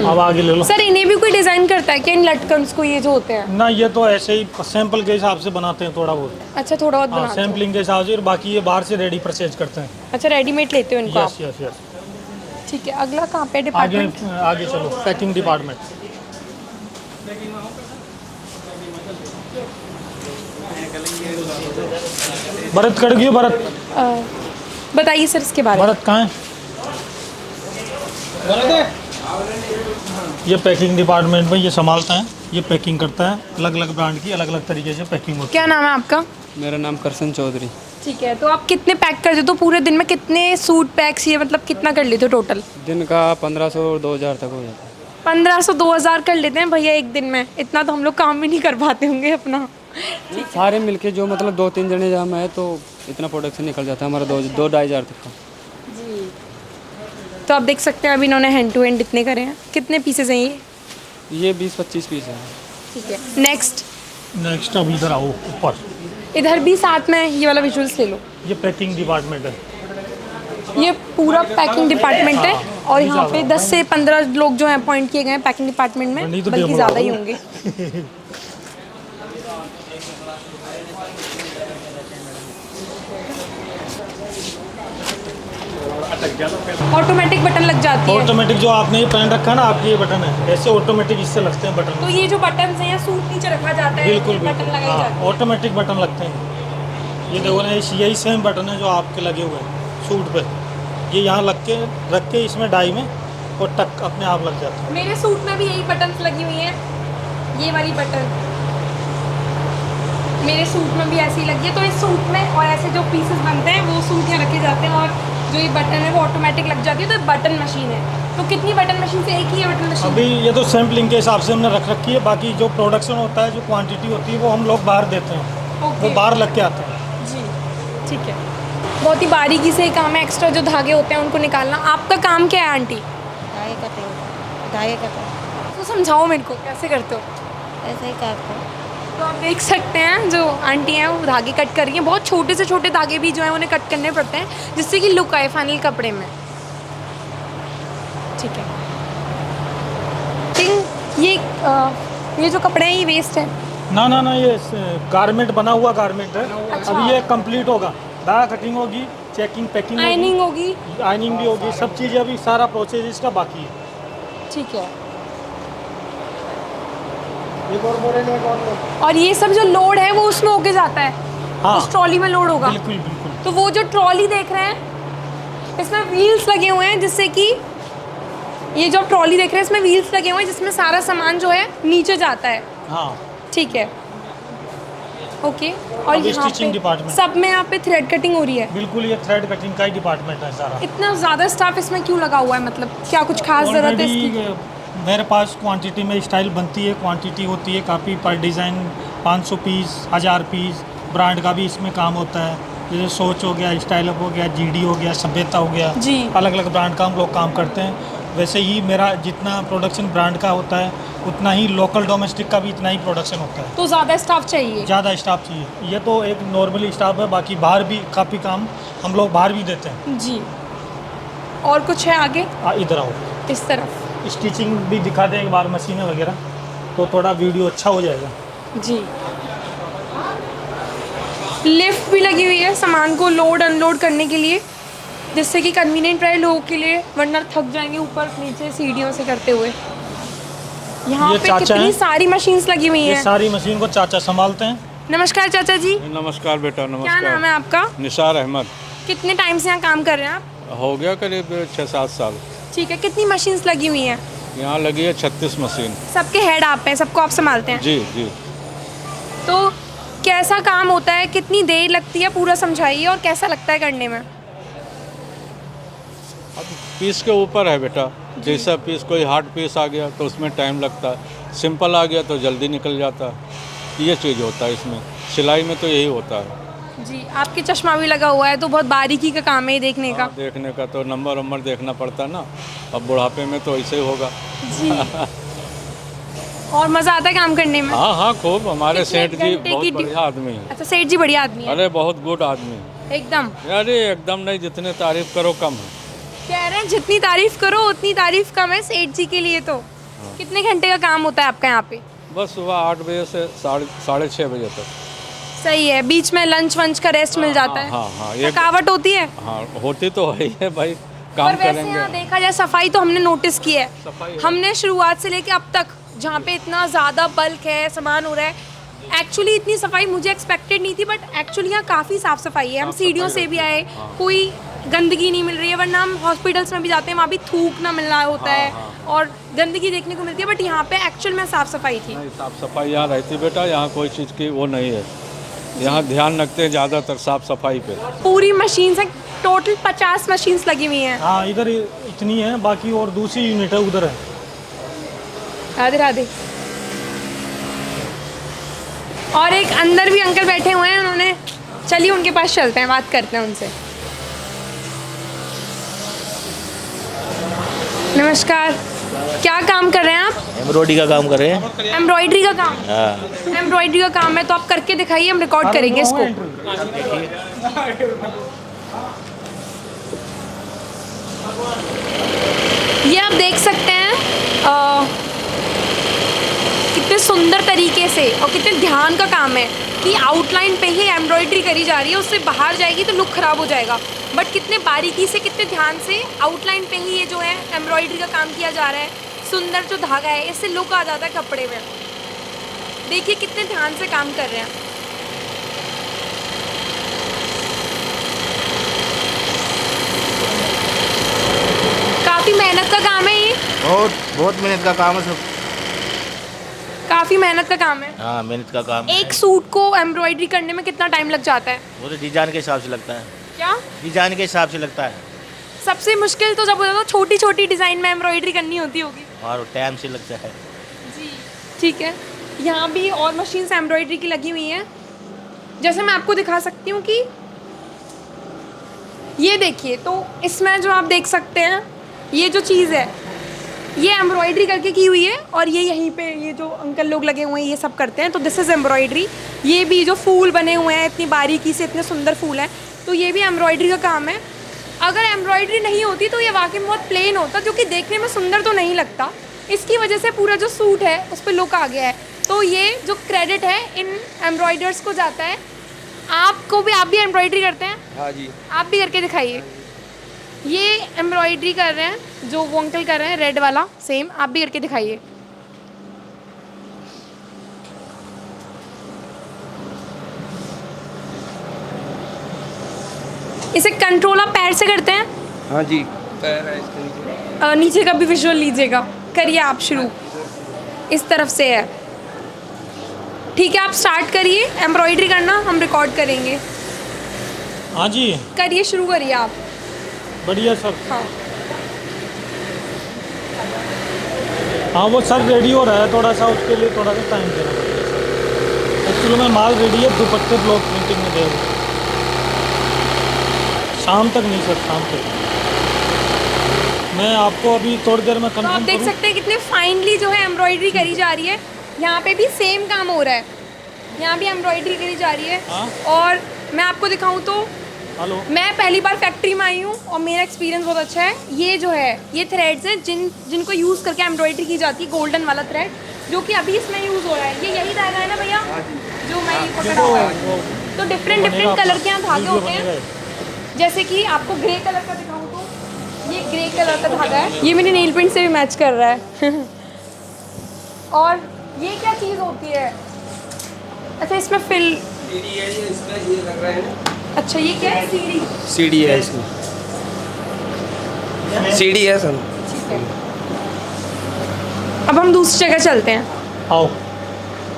अब आगे ले लो। सर, इन्हें भी कोई डिजाइन करता है क्या, इन लटकन्स को, ये जो होते हैं? ना, ये तो ऐसे ही सैंपल के हिसाब से बनाते हैं थोड़ा बहुत। अच्छा, थोड़ा बहुत हाँ, बनाते हो। सैम्पलिंग के हिसाब से, और बाकी ये बाहर से रेडी परचेज करते हैं। अच्छा, रेडीमेड लेते हो इनको आप? Yes yes yes. ठीक है, अगला कहाँ पे आगे डिपार्टमेंट? आगे चलो, पैकिंग डिपार्टमेंट। भरत कट गई, भरत। बताइए सर इसके बारे में। भरत कहाँ है? ये पैकिंग डिपार्टमेंट में ये संभालता है, ये पैकिंग करता है। अलग अलग ब्रांड की अलग अलग तरीके से पैकिंग होती क्या नाम है आपका? मेरा नाम करसन चौधरी। ठीक है, तो आप कितने पैक करते हो? तो पूरे दिन में कितने सूट पैक्स, ये मतलब कितना कर लेते हो टोटल? दिन का 1500 और 2000 तक हो जाता है। 1500-2000 कर लेते हैं भैया एक दिन में। इतना तो हम लोग काम भी नहीं कर पाते होंगे अपना। सारे मिलके जो मतलब 2-3 जने जहाँ है तो इतना प्रोडक्शन निकल जाता है हमारा 2-2.5 हज़ार तक का। तो आप देख सकते हैं अभी इन्होंने हैंड टू हैंड इतने करे हैं। कितने पीसेज हैं ये? ये 20-25 पीस है। ठीक है, नेक्स्ट नेक्स्ट अब इधर आओ ऊपर, इधर भी साथ में ये वाला विजुअल्स ले लो। ये पैकिंग डिपार्टमेंट है। ये पूरा पैकिंग डिपार्टमेंट है और यहाँ पे 10 से 15 लोग जो हैं अपॉइंट किए गए हैं पैकिंग डिपार्टमेंट में, नहीं तो बल्कि डेमो ज़्यादा ही लगाओ। होंगे। ऑटोमेटिक बटन लग जाती है। ऑटोमेटिक जो आपने ये पहन रखा है ना, आपके ये बटन है, ऐसे ऑटोमेटिक इससे लगते हैं बटन। तो ये जो बटन हैं या सूट नीचे रखा जाता है, बिल्कुल ये बटन लगाई हाँ, जाती है। ऑटोमेटिक बटन लगते हैं। ये देखो ना, यही सेम बटन है जो आपके लगे हुए हैं सूट पे। ये यहाँ रख के इसमें डाई में और टक अपने आप लग जाता है। मेरे सूट में भी यही बटन लगी हुई हैं, ये वाली बटन मेरे सूट में भी ऐसी लगी है। तो इस सूट में और ऐसे जो पीसेस बनते हैं वो सूट यहाँ रखे जाते हैं और जो ये बटन है वो ऑटोमेटिक लग जाती है। तो बटन मशीन है। तो कितनी बटन मशीन से एक ही है बटन मशीन? अभी ये तो सैम्पलिंग के हिसाब से हमने रख रखी है, बाकी जो प्रोडक्शन होता है, जो क्वांटिटी होती है वो हम लोग बाहर देते हैं। वो बाहर लग के आते हैं। जी ठीक है। बहुत ही बारीकी से काम है, एक्स्ट्रा जो धागे होते हैं उनको निकालना। आपका काम क्या है आंटी? धागे कटिंग तो समझाओ मेरे को कैसे करते हो। ऐसे ही करते हैं। तो आप देख सकते हैं जो आंटी हैं वो धागे कट कर रही हैं। बहुत छोटे से छोटे धागे भी जो हैं उन्हें कट करने पड़ते हैं जिससे कि लुक आए फाइनल कपड़े में। ठीक है। ये जो कपड़े हैं ये वेस्ट है? ना, ये गारमेंट बना हुआ गारमेंट है। अभी ये कंप्लीट होगा, धागा कटिंग होगी, चेकिंग पैकिंग आयनिंग होगी, आयनिंग भी होगी, सब चीज़ें अभी सारा प्रोसेस इसका बाकी है। ठीक है। एक और बोरे में, एक और और ये सब जो लोड है वो उसमें होके जाता है? हाँ, उस ट्रॉली में लोड होगा? बिल्कुल बिल्कुल। तो वो जो ट्रॉली देख रहे हैं इसमें व्हील्स लगे हुए हैं, जिससे कि ये जो ट्रॉली देख रहे हैं इसमें व्हील्स लगे हुए हैं जिसमें सारा सामान जो है नीचे जाता है। हाँ ठीक है, ओके। और अभी यहाँ स्टिचिंग पे डिपार्टमेंट। सब में यहाँ पे थ्रेड कटिंग हो रही है? बिल्कुल, ये थ्रेड कटिंग का ही डिपार्टमेंट है सारा। इतना ज़्यादा स्टाफ इसमें क्यों लगा हुआ है? मतलब क्या कुछ खास ज़रूरत है इसकी? Already मेरे पास क्वांटिटी में स्टाइल बनती है, क्वांटिटी होती है काफ़ी, पर डिज़ाइन 500 पीस, 1000 पीस। ब्रांड का भी इसमें काम होता है, जैसे सोच हो गया, स्टाइल अप हो गया, जीडी हो गया, सभ्यता हो गया। जी। अलग अलग ब्रांड का हम लोग काम करते हैं। वैसे ही मेरा जितना प्रोडक्शन ब्रांड का होता है उतना ही लोकल डोमेस्टिक का भी इतना ही प्रोडक्शन होता है। तो ज़्यादा स्टाफ चाहिए? ज़्यादा स्टाफ चाहिए। ये तो एक नॉर्मली स्टाफ है, बाकी बाहर भी काफ़ी काम हम लोग बाहर भी देते हैं। जी। और कुछ है आगे? इधर आओ, इस तरफ स्टिचिंग भी दिखा दें एक बार, मशीनें वगैरह, तो थोड़ा वीडियो अच्छा हो जाएगा। जी। लिफ्ट भी लगी हुई है सामान को लोड अनलोड करने के लिए, जिससे कि कन्वीनियंट रहे लोगों के लिए, वरना थक जाएंगे ऊपर नीचे सीढ़ियों से करते हुए। यहाँ ये पे चाचा कितनी हैं। सारी मशीन्स लगी हुई ये हैं। सारी मशीन को चाचा संभालते हैं। नमस्कार चाचा जी। नमस्कार बेटा, क्या नमस्कार। नाम है आपका? निसार अहमद। कितने टाइम से यहाँ काम कर रहे हैं आप? हो गया करीब 6-7 साल। ठीक है। कितनी मशीन्स लगी हुई हैं? यहाँ लगी है 36 मशीन। सबके हेड आप हैं, सबको आप संभालते हैं? जी जी। तो कैसा काम होता है, कितनी देर लगती है, पूरा समझाइए, और कैसा लगता है करने में? अब पीस के ऊपर है बेटा, जैसा पीस, कोई हार्ड पीस आ गया तो उसमें टाइम लगता है, सिंपल आ गया तो जल्दी निकल जाता है। ये चीज़ होता है इसमें, सिलाई में तो यही होता है। जी। आपके चश्मा भी लगा हुआ है तो बहुत बारीकी का काम है ये देखने का। देखने का तो नंबर देखना पड़ता है ना, अब बुढ़ापे में तो ऐसे ही होगा। जी। और मज़ा आता है काम करने में? हाँ खूब। हमारे कितने सेठ जी घंटे बहुत की बढ़िया आदमी है। अच्छा, सेठ जी बढ़िया आदमी है? अरे बहुत गुड आदमी है एकदम। अरे एकदम नहीं, जितने तारीफ करो कम है। कह रहे हैं जितनी तारीफ करो उतनी तारीफ कम है सेठ जी के लिए तो। कितने घंटे का काम होता है आपका यहाँ पे? बस सुबह 8 बजे से 6:30 बजे तक। सही है, बीच में लंच वंच का रेस्ट मिल जाता है? हाँ थकावट होती है? हाँ होती तो है ही है भाई, काम पर वैसे करेंगे। यहाँ देखा जाए सफाई तो हमने नोटिस की है। सफाई है। हमने शुरुआत से लेके अब तक जहाँ पे इतना ज़्यादा बल्क है, सामान हो रहा है, एक्चुअली इतनी सफाई मुझे एक्सपेक्टेड नहीं थी, बट एक्चुअली यहाँ काफ़ी साफ़ सफाई है। हम सीढ़ियों से भी आए, कोई गंदगी नहीं मिल रही है, वरना हम हॉस्पिटल्स में भी जाते हैं वहाँ भी थूक ना मिलना होता है और गंदगी देखने को मिलती है, बट यहाँ पे एक्चुअल में साफ़ सफाई थी। नहीं, साफ सफाई यहाँ रहती बेटा, यहाँ कोई चीज़ की वो नहीं है। यहाँ ध्यान रखते हैं ज़्यादातर साफ सफाई पे। पूरी मशीन से टोटल 50 मशीन्स लगी हुई हैं। हाँ, इधर इतनी है, बाकी और दूसरी यूनिट है उधर है। राधे राधे। और एक अंदर भी अंकल बैठे हुए हैं, उन्होंने, चलिए उनके पास चलते हैं, बात करते हैं उनसे। नमस्कार। क्या काम कर रहे हैं आप? एम्ब्रॉयडरी का काम कर रहे हैं। एम्ब्रॉयडरी का काम? हाँ। एम्ब्रॉयडरी का काम है तो आप करके दिखाइए, हम रिकॉर्ड करेंगे इसको। ये आप देख सकते हैं कितने सुंदर तरीके से और कितने ध्यान का काम है कि आउटलाइन पे ही एम्ब्रॉयडरी करी जा रही है, उससे बाहर जाएगी तो लुक ख़राब हो जाएगा। बट कितने बारीकी से, कितने ध्यान से आउटलाइन पे ही ये जो है एम्ब्रॉयडरी का काम किया जा रहा है। सुंदर जो धागा है, इससे लुक आ जाता है कपड़े में। देखिए कितने ध्यान से काम कर रहे हैं। काफ़ी मेहनत का काम है ये। बहुत मेहनत का काम है सब। काफ़ी मेहनत का काम है। हाँ, मेहनत का काम है। एक सूट को एम्ब्रॉयडरी करने में कितना टाइम लग जाता है? वो तो डिजाइन के हिसाब से लगता है। क्या? डिजाइन के हिसाब से लगता है। सबसे मुश्किल तो जब होता है छोटी छोटी डिज़ाइन में एम्ब्रॉयडरी करनी होती होगी। और टाइम से लगता है। जी ठीक है। यहाँ भी और मशीन्स एम्ब्रॉयडरी की लगी हुई हैं। जैसे मैं आपको दिखा सकती हूँ कि ये देखिए, तो इसमें जो आप देख सकते हैं ये जो चीज़ है ये एम्ब्रॉयडरी करके की हुई है, और ये यहीं पे ये जो अंकल लोग लगे हुए हैं ये सब करते हैं। तो दिस इज़ एम्ब्रॉयडरी। ये भी जो फूल बने हुए हैं इतनी बारीकी से, इतने सुंदर फूल हैं, तो ये भी एम्ब्रॉयडरी का काम है। अगर एम्ब्रॉयडरी नहीं होती तो ये वाकई में बहुत प्लेन होता, जो कि देखने में सुंदर तो नहीं लगता। इसकी वजह से पूरा जो सूट है उस पर लुक आ गया है। तो ये जो क्रेडिट है इन एम्ब्रॉयडर्स को जाता है। आप भी एम्ब्रॉयडरी करते हैं? हाँ जी। आप भी करके दिखाइए। ये एम्ब्रॉयडरी कर रहे हैं जो वो अंकल कर रहे हैं, रेड वाला, सेम आप भी करके दिखाइए। इसे कंट्रोल आप पैर से करते हैं? हाँ जी, पैर है इसके नीचे। नीचे का भी विजुअल लीजिएगा। करिए आप शुरू। इस तरफ से है, ठीक है। आप स्टार्ट करिए एम्ब्रॉयडरी करना, हम रिकॉर्ड करेंगे। हाँ जी, करिए, शुरू करिए आप। बढ़िया सर। हाँ हाँ, वो सर रेडी हो रहा है, थोड़ा सा उसके लिए थोड़ा सा टाइम देना पड़ेगा सर। एक्चुअली में माल रेडी है, दुपट्टे ब्लॉक प्रिंटिंग में दे शाम तक नहीं सर, शाम तक। मैं आपको अभी थोड़ी देर में तो आप कंफर्म देख करूँ। सकते हैं कितने फाइनली जो है एम्ब्रॉयडरी करी जा रही है। यहाँ पे भी सेम काम हो रहा है, यहाँ भी एम्ब्रॉयडरी करी जा रही है। हाँ? और मैं आपको दिखाऊँ तो हेलो, मैं पहली बार फैक्ट्री में आई हूँ और मेरा एक्सपीरियंस बहुत अच्छा है। ये जो है ये थ्रेड्स हैं जिनको यूज़ करके एम्ब्रॉयडरी की जाती है। गोल्डन वाला थ्रेड जो कि अभी इसमें यूज़ हो रहा है, ये यही धागा है ना भैया जो मैं ये पकड़ा हुआ है। तो डिफरेंट कलर के यहाँ धागे होते हैं। जैसे कि आपको ग्रे कलर का दिखाऊँ तो ये ग्रे कलर का धागा है, ये मेरे नेल पेंट से भी मैच कर रहा है। और ये क्या चीज़ होती है? अच्छा, इसमें फिल अच्छा, ये क्या है? सीढ़ी है इसमें, सीढ़ी है सर। ठीक है, अब हम दूसरी जगह चलते हैं। आओ।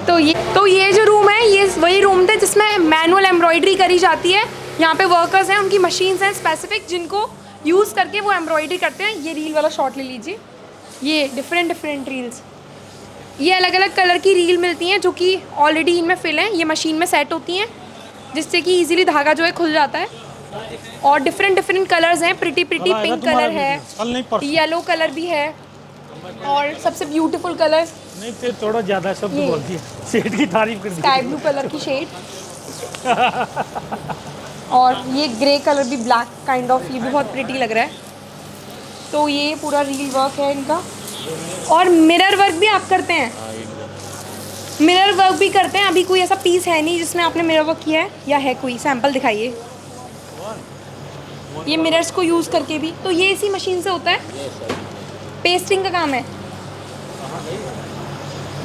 तो ये जो रूम है ये वही रूम थे जिसमें मैनुअल एम्ब्रॉयडरी करी जाती है। यहाँ पे वर्कर्स हैं, उनकी मशीन्स हैं स्पेसिफिक जिनको यूज़ करके वो एम्ब्रॉयडरी करते हैं। ये रील वाला शॉट ले लीजिए। ये डिफरेंट रील्स, ये अलग अलग कलर की रील मिलती हैं जो कि ऑलरेडी इनमें फिल हैं, ये मशीन में सेट होती हैं जिससे कि इजीली धागा जो है खुल जाता है। और डिफरेंट कलर्स हैं, प्रिटी पिंक कलर है, येलो कलर भी है, और सबसे ब्यूटीफुल कलर नहीं फिर थोड़ा ज़्यादा शब्द बोल दिए, शेड की तारीफ कर दी। स्काई ब्लू कलर की शेड, और ये ग्रे कलर भी ब्लैक काइंड ऑफ, ये भी बहुत प्रिटी लग रहा है। तो ये पूरा रील वर्क है इनका। और मिरर वर्क भी आप करते हैं? मिरर वर्क भी करते हैं। अभी कोई ऐसा पीस है नहीं जिसमें आपने मिरर वर्क किया है, या है कोई? सैंपल दिखाइए। ये मिरर्स को यूज़ करके भी, तो ये इसी मशीन से होता है। पेस्टिंग का काम है।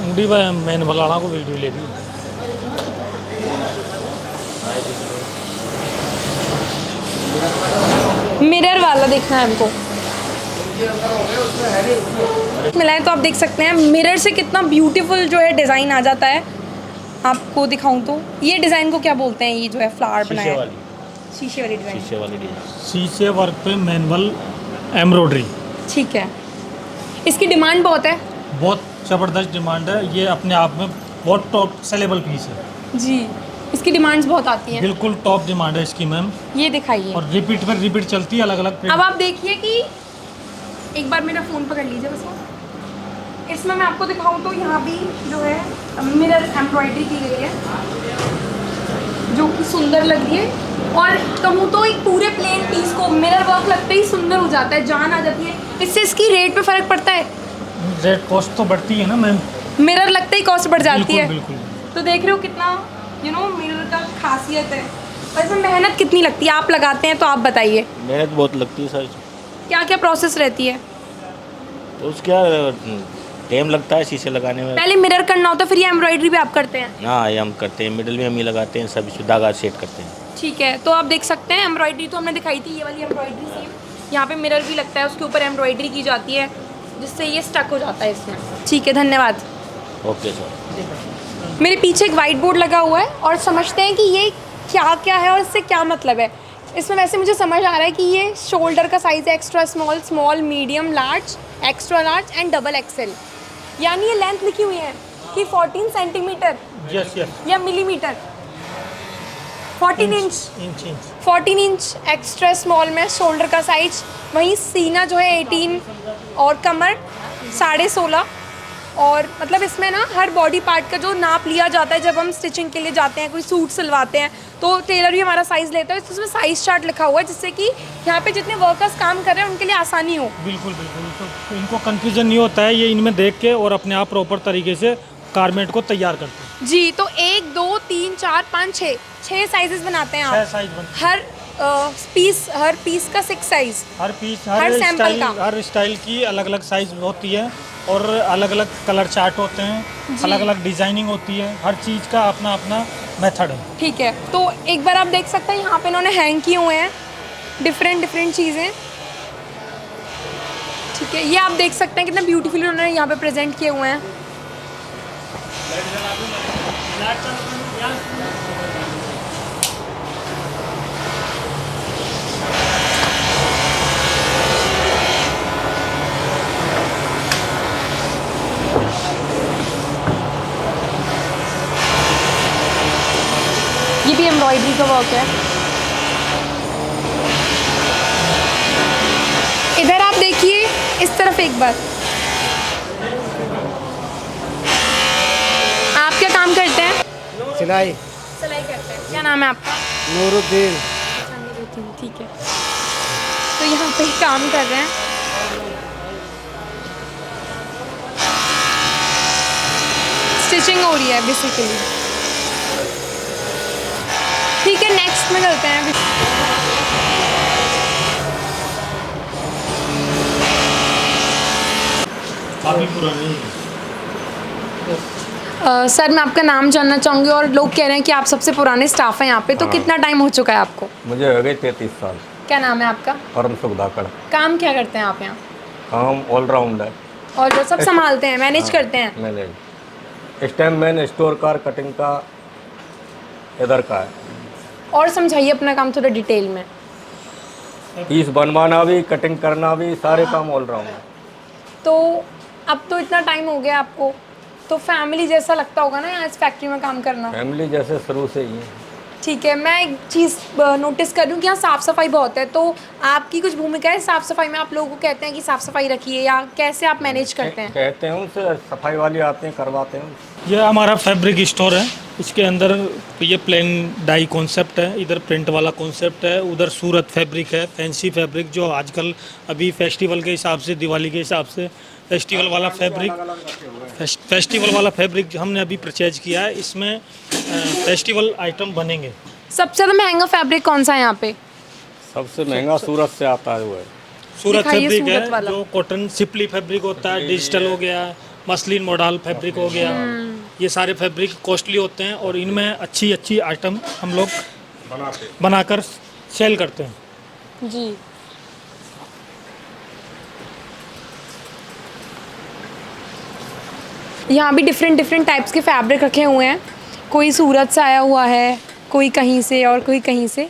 उंगली भाई मैंने भलाना को वीडियो ले दी। मिरर वाला देखना है हमको। मिलाएं तो आप देख सकते हैं मिरर से कितना ब्यूटीफुल जो है डिज़ाइन आ जाता है। आपको दिखाऊं तो ये डिज़ाइन को क्या बोलते हैं? ये जो है फ्लावर बनाया है, शीशे वाली डिज़ाइन, शीशे वर्क पे मैनुअल एम्ब्रॉयडरी। ठीक है, इसकी डिमांड बहुत है, बहुत ज़बरदस्त डिमांड है। ये अपने आप में बहुत टॉप सेलेबल पीस है जी। इसकी डिमांड्स बहुत आती हैं, बिल्कुल टॉप डिमांड है इसकी मैम। ये दिखाइए, और रिपीट चलती है अलग अलग। अब आप देखिए कि एक बार मेरा फ़ोन पकड़ लीजिए बस। इसमें मैं आपको दिखाऊं तो यहाँ भी जो है मिरर एम्ब्रॉयडरी की गई है जो कि सुंदर लग रही है। और कहूँ तो एक पूरे प्लेन पीस को मिरर वर्क लगते ही सुंदर हो जाता है, जान आ जाती है। इससे इसकी रेट पे फ़र्क पड़ता है? रेट कॉस्ट तो बढ़ती है ना मैम, मिरर लगते ही कॉस्ट बढ़ जाती है। बिल्कुल। तो देख रहे हो कितना मिरर का खासियत है। और इसमें मेहनत कितनी लगती है? आप लगाते हैं तो आप बताइए। मेहनत बहुत लगती है सर। क्या क्या प्रोसेस रहती है? तो उसका टाइम लगता है शीशे लगाने में। पहले मिरर करना होता है, फिर ये एम्ब्रॉयडरी भी आप करते हैं? हाँ, ये हम करते हैं, मिडिल में हम ही लगाते हैं, सब धागा सेट करते हैं। ठीक है, तो आप देख सकते हैं एम्ब्रॉयडरी तो हमने दिखाई थी, ये वाली एम्ब्रॉयडरी सेम। यहाँ पे मिरर भी लगता है, उसके ऊपर एम्ब्रॉयडरी की जाती है जिससे ये स्टक हो जाता है इसमें। ठीक है, धन्यवाद। Okay sir. मेरे पीछे एक वाइट बोर्ड लगा हुआ है और समझते हैं कि ये क्या क्या है और इससे क्या मतलब है। इसमें वैसे मुझे समझ आ रहा है कि ये शोल्डर का साइज़ है, extra small, small, medium, large, extra large and double XL. यानी ये लेंथ लिखी हुई है कि 14 सेंटीमीटर यस या millimetre, 14 inch 14 inch extra small में शोल्डर का साइज। वहीं सीना जो है 18 और कमर 16.5। और मतलब इसमें ना हर बॉडी पार्ट का जो नाप लिया जाता है जब हम स्टिचिंग के लिए जाते हैं, कोई सूट सिलवाते हैं तो टेलर भी हमारा साइज़ लेता है। तो इसमें साइज़ चार्ट लिखा हुआ है जिससे कि यहाँ पे जितने वर्कर्स काम कर रहे हैं उनके लिए आसानी हो। बिल्कुल। तो इनको कन्फ्यूजन नहीं होता है, ये इनमें देख के और अपने आप प्रॉपर तरीके से गारमेंट को तैयार करते हैं। जी, तो 1 2 3 4 5 6 साइजेस बनाते हैं आप। 6 साइज बनते हैं। हर पीस का 6 साइज। हर पीस हर सैंपल का हर स्टाइल की अलग अलग साइज होती है और अलग अलग कलर चार्ट होते हैं, अलग अलग डिजाइनिंग होती है, हर चीज़ का अपना अपना मेथड है। ठीक है, तो एक बार आप देख सकते हैं यहाँ पे इन्होंने हैंग किए हुए हैं डिफरेंट चीज़ें। ठीक है, ये आप देख सकते हैं कितना ब्यूटीफुल उन्होंने यहाँ पे प्रेजेंट किए हुए हैं। ये भी एम्ब्रॉयडरी का वर्क है। इधर आप देखिए, इस तरफ एक बार। आप क्या काम करते हैं? सिलाई करते हैं। क्या नाम है आपका? नूरुद्दीन। ठीक है, तो यहाँ पे काम कर रहे हैं। स्टिचिंग हो रही है बेसिकली। ठीक है, नेक्स्ट में चलते हैं। काफ़ी पुरानी। सर, मैं आपका नाम जानना चाहूँगी और लोग कह रहे हैं कि आप सबसे पुराने स्टाफ हैं यहाँ पे, तो कितना टाइम हो चुका है आपको? मुझे हो गए 33 साल। क्या नाम है आपका? परम सुख धाकड़। काम क्या करते हैं आप यहाँ? काम ऑलराउंडर और जो सब संभालते हैं, मैनेज करते हैं? मैनेज। इस टाइम मैंने स्टोर कार कटिंग का इधर का है। और समझाइए अपना काम थोड़ा डिटेल में। पीस बनवाना भी, कटिंग करना भी, सारे काम ऑलराउंडर। तो अब तो इतना टाइम हो गया आपको, तो फैमिली जैसा लगता होगा ना यहाँ इस फैक्ट्री में काम करना? फैमिली जैसे शुरू से ही है। ठीक है, मैं एक चीज़ नोटिस कर रही हूँ कि यहाँ साफ़ सफाई बहुत है, तो आपकी कुछ भूमिका है साफ़ सफाई में? आप लोगों को कहते हैं कि साफ़ सफाई रखिए या कैसे आप मैनेज करते हैं? कहते हैं उनसे, सफाई वाले आते हैं, करवाते हैं। यह हमारा फैब्रिक स्टोर है, इसके अंदर ये प्लेन डाई कॉन्सेप्ट है, इधर प्रिंट वाला कॉन्सेप्ट है, उधर सूरत फैब्रिक है, फैंसी फैब्रिक जो आजकल अभी फेस्टिवल के हिसाब से, दिवाली के हिसाब से फेस्टिवल वाला फैब्रिक हमने अभी परचेज किया है। इसमें फेस्टिवल आइटम बनेंगे। सबसे ज़्यादा महंगा फैब्रिक कौन सा है यहाँ पे? सबसे महंगा सूरत से आता है वो है। सूरत फैब्रिक है, जो कॉटन सिपली फैब्रिक होता है, डिजिटल हो गया, मसलिन मॉडल फैब्रिक हो गया, ये सारे फैब्रिक कॉस्टली होते हैं और इनमें अच्छी अच्छी आइटम हम लोग बनाकर सेल करते हैं। जी, यहाँ भी डिफरेंट टाइप्स के फैब्रिक रखे हुए हैं। कोई सूरत से आया हुआ है, कोई कहीं से और कोई कहीं से,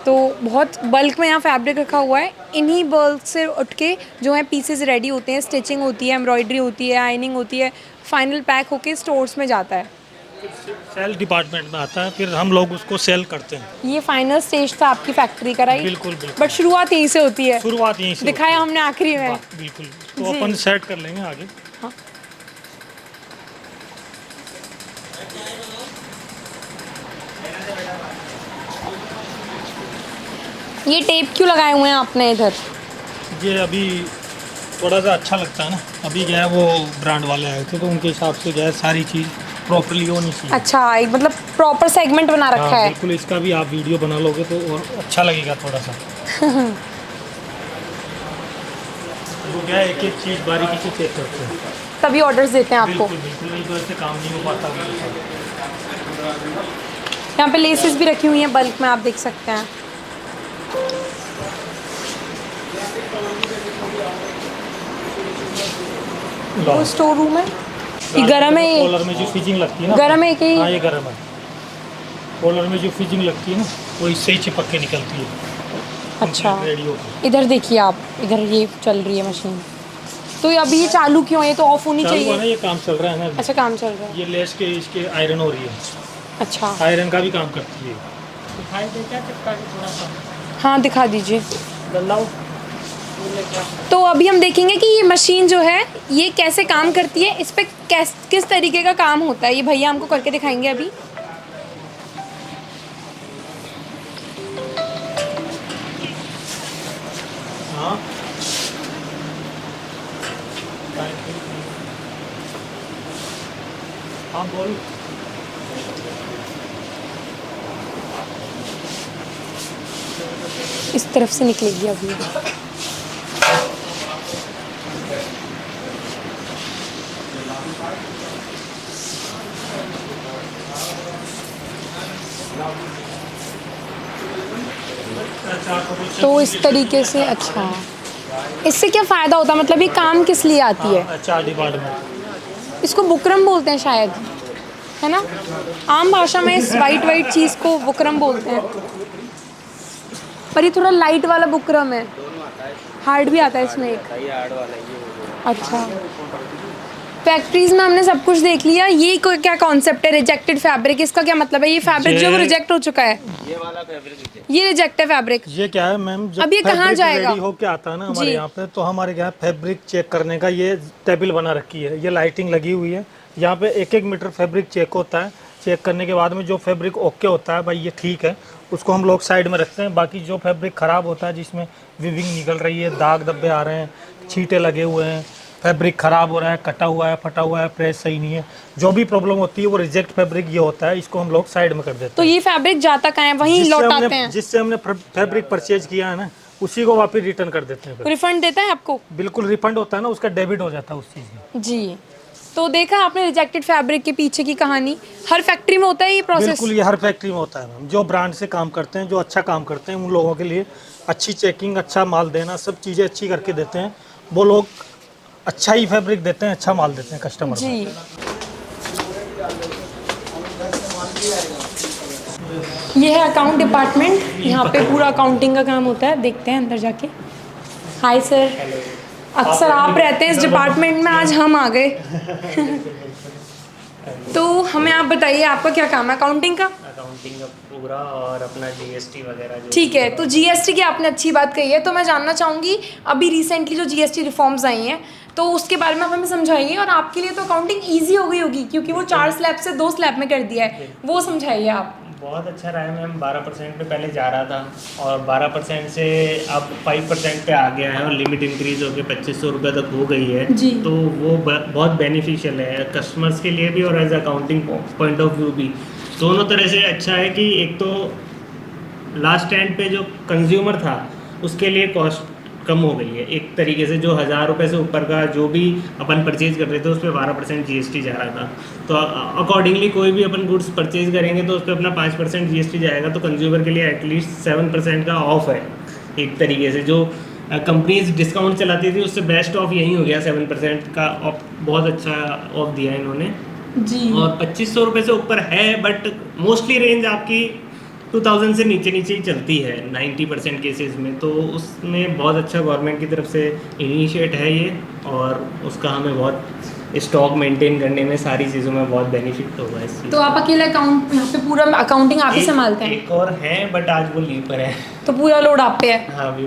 तो बहुत बल्क में यहाँ फैब्रिक रखा हुआ है। इन्हीं बल्क से उठ के जो है पीसेस रेडी होते हैं, स्टिचिंग होती है, एम्ब्रॉयडरी होती है, आयनिंग होती है, फाइनल पैक होके स्टोर्स में जाता है, सेल डिपार्टमेंट में आता है, फिर हम लोग उसको सेल करते हैं। ये फाइनल स्टेज था आपकी फैक्ट्री का, राइट? बिल्कुल। बट शुरुआत यहीं से होती है। शुरुआत यहीं से दिखाया हमने आखिरी में। बिल्कुल, तो अपन सेट कर लेंगे आगे। हाँ। ये टेप क्यों लगाए हुए हैं आपने इधर? ये अभी थोड़ा सा अच्छा लगता है ना, अभी क्या है वो ब्रांड वाले आए थे तो उनके हिसाब से क्या है सारी चीज़ प्रॉपरली होनी चाहिए। अच्छा, एक मतलब प्रॉपर सेगमेंट बना रखा हाँ, है। बिल्कुल, इसका भी आप वीडियो बना लोगे तो और अच्छा लगेगा थोड़ा सा। वो क्या है एक एक चीज़ बारीकी से चेक करते हैं, तभी ऑर्डर्स देते हैं आपको। बिल्कुल बिल्कुल, नहीं तो ऐसे काम नहीं हो पाता। यहाँ पे लेसेस भी रखी हुई हैं बल्क में, आप देख सकते हैं। वो स्टोर रूम है, ये गरम है। कॉलर में जो फिजिंग लगती है ना, गरम है कि? हाँ, ये गरम है। कॉलर में जो फिजिंग लगती है ना वो इससे ही चिपक के निकलती है। अच्छा, रेडी होगी। इधर देखिए आप, इधर ये चल रही है मशीन। तो अभी ये चालू क्यों है? ये तो ऑफ होनी चालू है ना, चाहिए। ये काम चल रहा है ना अभी। अच्छा, काम चल रहा है। ये लेस के इसके आयरन हो रही है। अच्छा, आयरन का भी काम करती है। दिखाई देता है चिपका के थोड़ा सा हाँ दिखा दीजिए। गलाओ। तो अभी हम देखेंगे कि ये मशीन जो है ये कैसे काम करती है, इस पे किस तरीके का काम होता है, ये भैया हमको करके दिखाएंगे अभी। हाँ, हाँ बोल। इस तरफ से निकलेगी अभी। तो इस तरीके से। अच्छा, इससे क्या फ़ायदा होता है, मतलब ये काम किस लिए आती है? अच्छा, डिपार्टमेंट इसको बुकरम बोलते हैं शायद, है ना? आम भाषा में इस वाइट चीज़ को बुकरम बोलते हैं, पर ये थोड़ा लाइट वाला बुकरम है। हार्ड भी आता है इसमें एक। अच्छा, फैक्ट्रीज में हमने सब कुछ देख लिया। ये क्या कॉन्सेप्ट है रिजेक्टेड फैब्रिक, इसका क्या मतलब है? ये फैब्रिक जो रिजेक्ट हो चुका है, ये वाला फैब्रिक ये रिजेक्ट है फैब्रिक। ये क्या है मैम, जब अब ये कहाँ फैब्रिक जाएगा? रेडी होके आता है ना हमारे जी। यहाँ पे, तो हमारे यहाँ फैब्रिक चेक करने का ये टेबल बना रखी है, ये लाइटिंग लगी हुई है। यहाँ पे 1-1 मीटर फैब्रिक चेक होता है। चेक करने के बाद में जो फैब्रिक ओके होता है भाई ये ठीक है, उसको हम लोग साइड में रखते हैं। बाकी जो फैब्रिक ख़राब होता है, जिसमें विविंग निकल रही है, दाग धब्बे आ रहे हैं, छींटे लगे हुए हैं, फैब्रिक ख़राब हो रहा है, कटा हुआ है, फटा हुआ है, प्रेस सही नहीं है, जो भी प्रॉब्लम होती है वो रिजेक्ट फैब्रिक ये होता है, इसको हम लोग साइड में कर देते हैं। तो ये फैब्रिक जाता कहाँ है? वहीं लौटाते हैं? जिससे हमने फैब्रिक परचेज किया है ना, उसी को वापस रिटर्न कर देते हैं। रिफंड देता है आपको? बिल्कुल रिफंड होता है ना, उसका डेबिट हो जाता है उस चीज़ में। जी। तो देखा आपने रिजेक्टेड फैब्रिक के पीछे की कहानी। हर फैक्ट्री में होता है ये प्रोसेस? बिल्कुल, ये हर फैक्ट्री में होता है मैम। जो ब्रांड से काम करते हैं, जो अच्छा काम करते हैं, उन लोगों के लिए अच्छी चेकिंग, अच्छा माल देना, सब चीज़ें अच्छी करके देते हैं। वो लोग अच्छा ही फैब्रिक देते हैं, अच्छा माल देते हैं कस्टमर जी। ये है अकाउंट डिपार्टमेंट, यहाँ पे पूरा अकाउंटिंग का काम होता है। देखते हैं अंदर जाके। हाय सर, अक्सर आप रहते हैं इस डिपार्टमेंट में, आज हम आ गए। तो हमें आप बताइए आपका क्या काम है अकाउंटिंग का? अकाउंटिंग का पूरा और अपना जीएसटी वगैरह जो। ठीक है, तो जीएसटी की आपने अच्छी बात कही है। तो मैं जानना चाहूँगी अभी रिसेंटली जो जीएसटी रिफॉर्म्स आई हैं तो उसके बारे में आप हमें समझाइए। और आपके लिए तो अकाउंटिंग ईजी हो गई होगी क्योंकि वो 4 स्लैब से 2 स्लैब में कर दिया है, वो समझाइए आप। बहुत अच्छा रहा है मैम। 12% पे पहले जा रहा था और 12% से अब 5% पे आ गया है और लिमिट इंक्रीज होकर 2500 रुपये तक हो गई है जी। तो वो बहुत बेनिफिशियल है कस्टमर्स के लिए भी और as accounting point of view भी। दोनों तरह से अच्छा है कि एक तो लास्ट एंड पे जो कंज्यूमर था उसके लिए कॉस्ट कम हो गई है एक तरीके से। जो 1000 रुपये से ऊपर का जो भी अपन परचेज कर रहे थे उस पर 12% जीएसटी जा रहा था, तो अकॉर्डिंगली कोई भी अपन गुड्स परचेज करेंगे तो उस पर अपना 5% जीएसटी जाएगा, तो कंज्यूमर के लिए एटलीस्ट 7% का ऑफ है एक तरीके से। जो कंपनीज डिस्काउंट चलाती थी उससे बेस्ट ऑफ यही हो गया, 7% का ऑफ, बहुत अच्छा ऑफ दिया इन्होंने जी। और 2500 रुपये से ऊपर है बट मोस्टली रेंज आपकी 2000 से नीचे नीचे ही चलती है 90% केसेस में। तो उसमें बहुत अच्छा गवर्नमेंट की तरफ से इनिशिएट है ये और उसका हमें बहुत स्टॉक मेंटेन करने में, सारी चीज़ों में बहुत बेनिफिट होगा इस चीज़ तो आप अकेले अकाउंट यहाँ पे पूरा अकाउंटिंग आप ही संभालते हैं? एक और है बट आज वो लीव पर है। तो पूरा लोड आप पे है? हाँ, अभी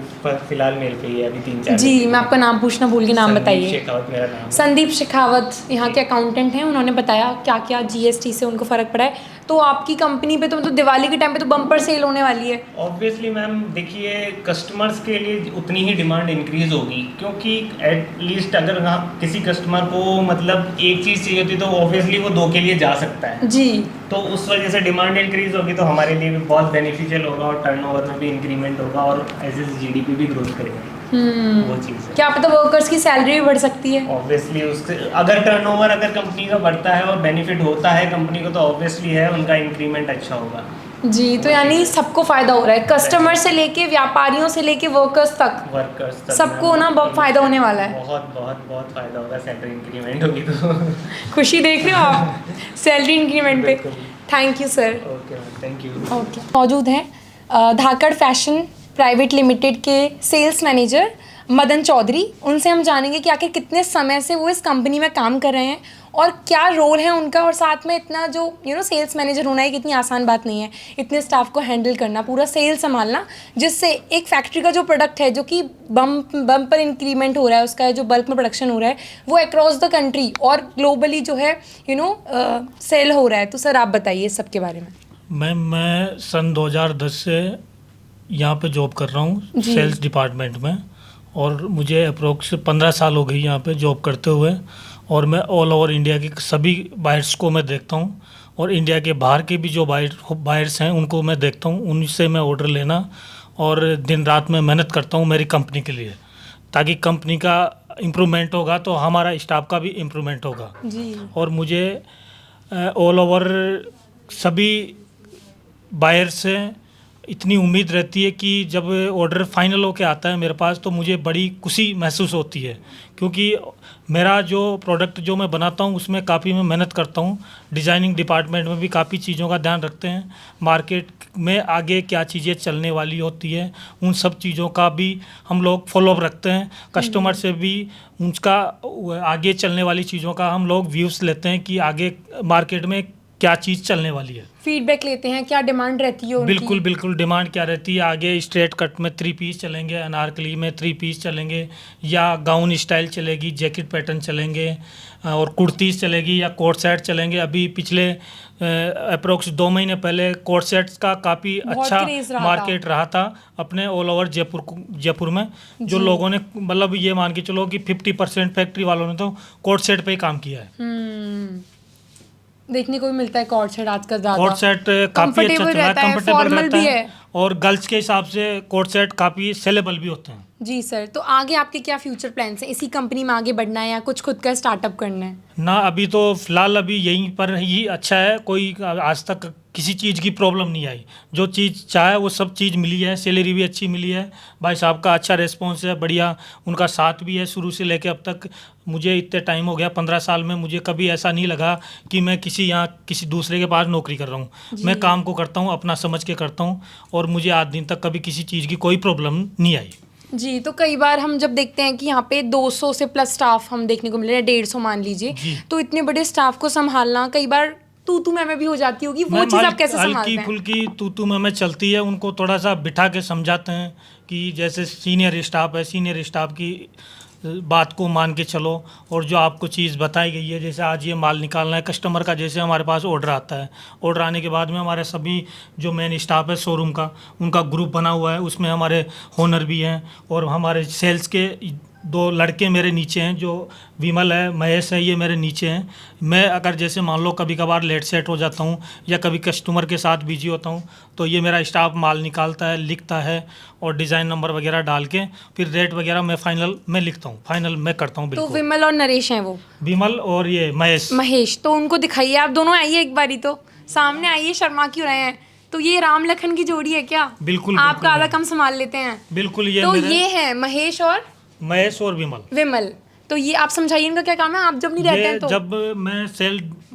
फिलहाल मेल पे ही है, अभी 3-4 जी, मैं आपका नाम पूछना भूल के, नाम बताइए। शेखावत मेरा नाम है। संदीप शेखावत यहाँ के अकाउंटेंट हैं, उन्होंने बताया क्या क्या जीएसटी से उनको फ़र्क पड़ा है। तो आपकी कंपनी पे तो मतलब दिवाली के टाइम पे तो बम्पर सेल होने वाली है। ऑब्वियसली मैम, देखिए कस्टमर्स के लिए उतनी ही डिमांड इंक्रीज़ होगी, क्योंकि एटलीस्ट अगर किसी कस्टमर को मतलब एक चीज़ चाहिए होती तो ऑब्वियसली वो 2 के लिए जा सकता है जी। तो उस वजह से डिमांड इंक्रीज़ होगी तो हमारे लिए भी बहुत बेनिफिशियल होगा और टर्नओवर में भी इंक्रीमेंट होगा और एज जीडीपी भी ग्रोथ करेगा। वो चीज़ है। क्या पता वर्कर्स की सैलरी भी बढ़ सकती है? ऑब्वियसली उससे अगर टर्नओवर अगर कंपनी का बढ़ता है और बेनिफिट होता है कंपनी को तो ऑब्वियसली है उनका इंक्रीमेंट अच्छा होगा। जी, तो यानी सबको फ़ायदा हो रहा है, कस्टमर से लेके व्यापारियों से लेके वर्कर्स तक सबको ना बहुत फ़ायदा होने वाला है। बहुत बहुत बहुत फ़ायदा होगा, सैलरी इंक्रीमेंट होगी तो। खुशी देख रहे हो आप सैलरी इंक्रीमेंट पे। Thank you sir. Okay, thank you. Okay, मौजूद हैं धाकड़ फैशन प्राइवेट लिमिटेड के सेल्स मैनेजर मदन चौधरी। उनसे हम जानेंगे कि आखिर कितने समय से वो इस कंपनी में काम कर रहे हैं और क्या रोल है उनका, और साथ में इतना जो सेल्स मैनेजर होना एक इतनी आसान बात नहीं है, इतने स्टाफ को हैंडल करना, पूरा सेल्स संभालना, जिससे एक फैक्ट्री का जो प्रोडक्ट है जो कि बम पर इंक्रीमेंट हो रहा है, उसका जो बल्क में प्रोडक्शन हो रहा है वो अक्रॉस द कंट्री और ग्लोबली जो है सेल हो रहा है। तो सर आप बताइए इस सब के बारे में। मैम, मैं सन 2010 से यहाँ पे जॉब कर रहा हूँ सेल्स डिपार्टमेंट में, और मुझे अप्रोक्स 15 साल हो गई यहाँ पे जॉब करते हुए, और मैं ऑल ओवर इंडिया के सभी बायर्स को मैं देखता हूँ, और इंडिया के बाहर के भी जो बायर्स हैं उनको मैं देखता हूँ, उनसे मैं ऑर्डर लेना और दिन रात में मेहनत करता हूँ मेरी कंपनी के लिए, ताकि कंपनी का इम्प्रूवमेंट होगा तो हमारा स्टाफ का भी इम्प्रूवमेंट होगा जी। और मुझे ऑल ओवर सभी बायर से इतनी उम्मीद रहती है कि जब ऑर्डर फाइनल होके आता है मेरे पास तो मुझे बड़ी खुशी महसूस होती है, क्योंकि मेरा जो प्रोडक्ट जो मैं बनाता हूँ उसमें काफ़ी मैं मेहनत करता हूँ। डिज़ाइनिंग डिपार्टमेंट में भी काफ़ी चीज़ों का ध्यान रखते हैं, मार्केट में आगे क्या चीज़ें चलने वाली होती है उन सब चीज़ों का भी हम लोग फॉलोअप रखते हैं। कस्टमर से भी उसका आगे चलने वाली चीज़ों का हम लोग व्यूज़ लेते हैं कि आगे मार्केट में क्या चीज़ चलने वाली है, फीडबैक लेते हैं, क्या डिमांड रहती है उनकी। बिल्कुल बिल्कुल डिमांड क्या रहती है, आगे स्ट्रेट कट में 3 पीस चलेंगे, अनारकली में 3 पीस चलेंगे, या गाउन स्टाइल चलेगी, जैकेट पैटर्न चलेंगे, और कुर्तीज़ चलेगी, या कोट सेट चलेंगे। अभी पिछले अप्रोक्स 2 महीने पहले कोट सेट्स का काफ़ी अच्छा मार्केट रहा था अपने ऑल ओवर जयपुर में, जो लोगों ने मतलब ये मान के चलो कि 50% फैक्ट्री वालों ने तो कोट सेट पे ही काम किया है। देखने को भी मिलता है कोट सेट आजकल ज़्यादा। कोट सेट काफ़ी अच्छा चल रहा है, कंफर्टेबल रहता है, और गर्ल्स के हिसाब से कोट सेट काफ़ी सेलेबल भी होते हैं। जी सर, तो आगे आपके क्या फ्यूचर प्लान्स हैं? इसी कंपनी में आगे बढ़ना है या कुछ खुद का स्टार्टअप करना है? ना, अभी तो फिलहाल अभी यहीं पर ही अच्छा है, कोई आज तक किसी चीज़ की प्रॉब्लम नहीं आई, जो चीज़ चाहे वो सब चीज़ मिली है, सैलरी भी अच्छी मिली है, भाई साहब का अच्छा रिस्पॉन्स है, बढ़िया उनका साथ भी है शुरू से लेके अब तक। मुझे इतने टाइम हो गया 15 साल में, मुझे कभी ऐसा नहीं लगा कि मैं किसी दूसरे के पास नौकरी कर रहा हूँ। मैं काम को करता हूँ, अपना समझ के करता हूँ, और मुझे आज दिन तक कभी किसी चीज़ की कोई प्रॉब्लम नहीं आई। जी, तो कई बार हम जब देखते हैं कि यहाँ पे 200 से प्लस स्टाफ हम देखने को मिल रहे हैं, 150 मान लीजिए, तो इतने बड़े स्टाफ को संभालना कई बार तू मैं भी हो जाती होगी, वो चीज़ आप कैसे संभालते हैं? हल्की फुल्की तू मैं चलती है, उनको थोड़ा सा बिठा के समझाते हैं कि जैसे सीनियर स्टाफ है, सीनियर स्टाफ की बात को मान के चलो, और जो आपको चीज़ बताई गई है, जैसे आज ये माल निकालना है कस्टमर का, जैसे हमारे पास ऑर्डर आता है, ऑर्डर आने के बाद में हमारे सभी जो मेन स्टाफ है शोरूम का, उनका ग्रुप बना हुआ है, उसमें हमारे ओनर भी हैं और हमारे सेल्स के 2 लड़के मेरे नीचे हैं, जो विमल है, महेश है, ये मेरे नीचे हैं। मैं अगर जैसे मान लो कभी कभार लेट सेट हो जाता हूँ या कभी कस्टमर के साथ बिजी होता हूँ, तो ये मेरा स्टाफ माल निकालता है, लिखता है, और डिज़ाइन नंबर वगैरह डाल के फिर रेट वगैरह मैं फाइनल में लिखता हूँ, फाइनल मैं करता हूँ। तो विमल और नरेश हैं वो? विमल और ये महेश। तो उनको दिखाइए, आप दोनों आइए एक बारी, तो सामने आइए, शर्मा क्यों रहे हैं? तो ये राम लखन की जोड़ी है क्या? बिल्कुल, आपका आधा कम संभाल लेते हैं। बिल्कुल, ये है महेश और विमल। तो ये आप समझाइए इनका क्या काम है, आप जब नहीं रहते हैं तो? जब मैं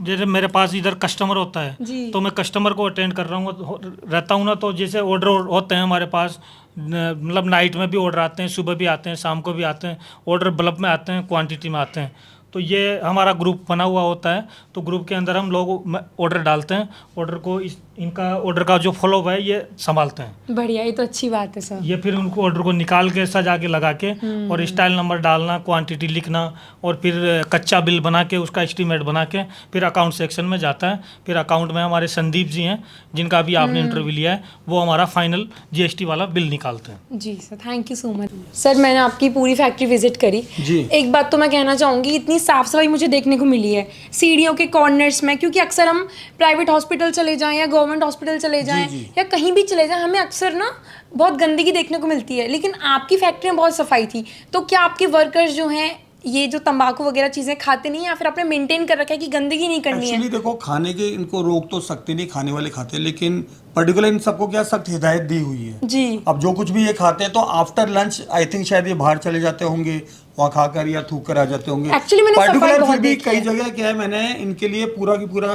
जैसे मेरे पास इधर कस्टमर होता है तो मैं कस्टमर को अटेंड कर रहा हूँ रहता हूँ ना, तो जैसे ऑर्डर होते हैं हमारे पास, मतलब नाइट में भी ऑर्डर आते हैं, सुबह भी आते हैं, शाम को भी आते हैं, ऑर्डर बल्क में आते हैं, क्वांटिटी में आते हैं, तो ये हमारा ग्रुप बना हुआ होता है, तो ग्रुप के अंदर हम लोग ऑर्डर डालते हैं, ऑर्डर को इनका ऑर्डर का जो फॉलोअप है ये संभालते हैं। बढ़िया, ये तो अच्छी बात है सर। ये फिर उनको ऑर्डर को निकाल के सजा के लगा के और स्टाइल नंबर डालना, क्वांटिटी लिखना और फिर कच्चा बिल बना के उसका एस्टीमेट बना के फिर अकाउंट सेक्शन में जाता है। फिर अकाउंट में हमारे संदीप जी हैं जिनका भी आपने इंटरव्यू लिया है, वो हमारा फाइनल GST वाला बिल निकालते हैं। जी sir, thank you so much. Sir मैंने आपकी पूरी फैक्ट्री विजिट करी जी। एक बात तो मैं कहना चाहूँगी, इतनी साफ सफाई मुझे देखने को मिली है सीढ़ियों के कॉर्नर्स में, क्योंकि अक्सर हम प्राइवेट हॉस्पिटल चले जाएं या गवर्नमेंट हॉस्पिटल चले जाएं या कहीं भी चले जाएं, हमें अक्सर ना बहुत गंदगी देखने को मिलती है, लेकिन आपकी फैक्ट्री में बहुत सफाई थी। तो क्या आपके वर्कर्स जो हैं ये जो तंबाकू वगैरह चीज़ें खाते नहीं, या फिर आपने मेंटेन कर रखा है कि गंदगी नहीं करनी है? एक्चुअली देखो, खाने के इनको रोक तो सकते नहीं, खाने वाले खाते हैं, लेकिन पर्टिकुलर इन सबको क्या सख्त हिदायत दी हुई है जी। अब जो कुछ भी ये खाते हैं तो आफ्टर लंच आई थिंक शायद ये बाहर चले जाते होंगे, वहाँ खाकर या थूक कर आ जाते होंगे। Actually मैंने सफाई पर्टिकुलर बहुत फिर भी देखी कई है। जगह क्या है, मैंने इनके लिए पूरा की पूरा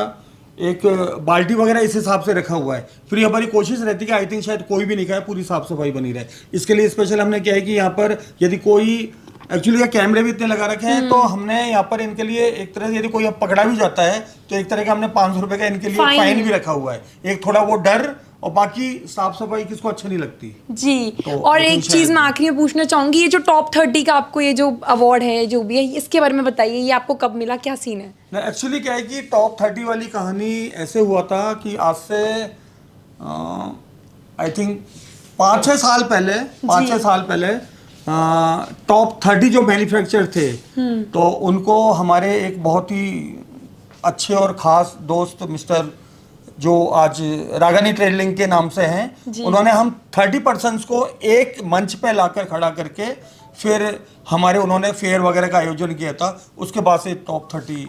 एक बाल्टी वगैरह इस हिसाब से रखा हुआ है। फिर हमारी कोशिश रहती है कि आई थिंक शायद कोई भी नहीं खाए, पूरी साफ सफाई बनी रहे। इसके लिए स्पेशल हमने क्या है कि यहाँ पर यदि कोई एक्चुअली ये कैमरे भी इतने लगा रखे हैं, तो हमने यहाँ पर इनके लिए एक तरह से यदि कोई पकड़ा भी जाता है तो एक तरह का हमने 500 रुपए का इनके लिए फाइन भी रखा हुआ है। एक थोड़ा वो डर, और बाकी साफ सफाई किसको अच्छी नहीं लगती जी। तो और एक चीज़ मैं आखिरी में पूछना चाहूँगी, ये जो टॉप 30 का आपको ये जो अवार्ड है जो भी है, इसके बारे में बताइए, ये आपको कब मिला, क्या सीन है? एक्चुअली क्या है कि टॉप 30 वाली कहानी ऐसे हुआ था कि आज से आई थिंक 5-6 साल पहले टॉप 30 जो मैन्युफैक्चरर थे, तो उनको हमारे एक बहुत ही अच्छे और ख़ास दोस्त मिस्टर जो आज रागानी ट्रेडलिंग के नाम से हैं, उन्होंने हम 30 पर्सन्स को एक मंच पे लाकर खड़ा करके फिर हमारे उन्होंने फेयर वगैरह का आयोजन किया था। उसके बाद से टॉप 30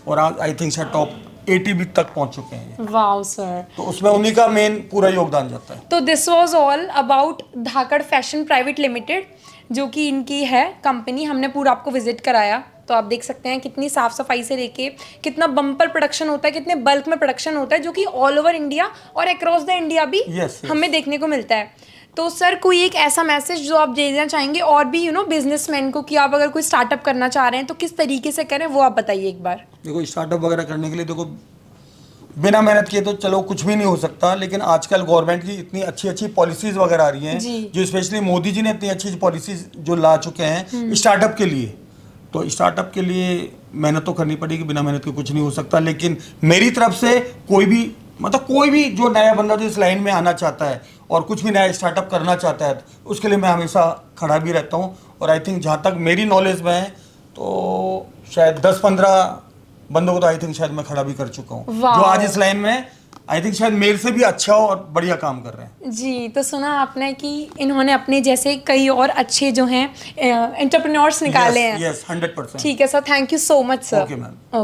और आज आई थिंक शायद टॉप 80 भी तक पहुंच चुके हैं। वाओ सर, तो उसमें उन्हीं का मेन पूरा योगदान जाता है। तो this was all about Dhakad fashion private limited, जो कि इनकी है कंपनी। हमने पूरा आपको विजिट कराया, तो आप देख सकते हैं कितनी साफ सफाई से लेके कितना बम्पर प्रोडक्शन होता है, कितने बल्क में प्रोडक्शन होता है, जो कि ऑल ओवर इंडिया और अक्रॉस द इंडिया भी हमें देखने को मिलता है। तो सर कोई एक ऐसा मैसेज जो आप देना चाहेंगे और भी बिजनेसमैन को, कि आप अगर कोई स्टार्टअप करना चाह रहे हैं तो किस तरीके से करें, वो आप बताइए एक बार। देखो, स्टार्टअप वगैरह करने के लिए देखो बिना मेहनत किए तो चलो कुछ भी नहीं हो सकता, लेकिन आजकल गवर्नमेंट की इतनी अच्छी अच्छी पॉलिसीज वगैरह आ रही हैं, जो स्पेशली मोदी जी ने इतनी अच्छी पॉलिसीज जो ला चुके हैं स्टार्टअप के लिए। तो स्टार्टअप के लिए मेहनत तो करनी पड़ेगी, बिना मेहनत के कुछ नहीं हो सकता। लेकिन मेरी तरफ से कोई भी जो नया बंदा जो इस लाइन में आना चाहता है और कुछ भी नया स्टार्टअप करना चाहता है, तो उसके लिए मैं हमेशा खड़ा भी रहता हूँ। और आई थिंक जहाँ तक मेरी नॉलेज में है, तो शायद 10-15 बंदों को तो आई थिंक शायद मैं खड़ा भी कर चुका हूँ, जो आज इस लाइन में आई थिंक शायद मेरे से भी अच्छा और बढ़िया काम कर रहे हैं। जी, तो सुना आपने कि इन्होंने अपने जैसे कई और अच्छे जो हैं एंटरप्रेन्योर्स निकाले हैं। यस, 100%। ठीक है sir, thank you so much sir. Okay ma'am.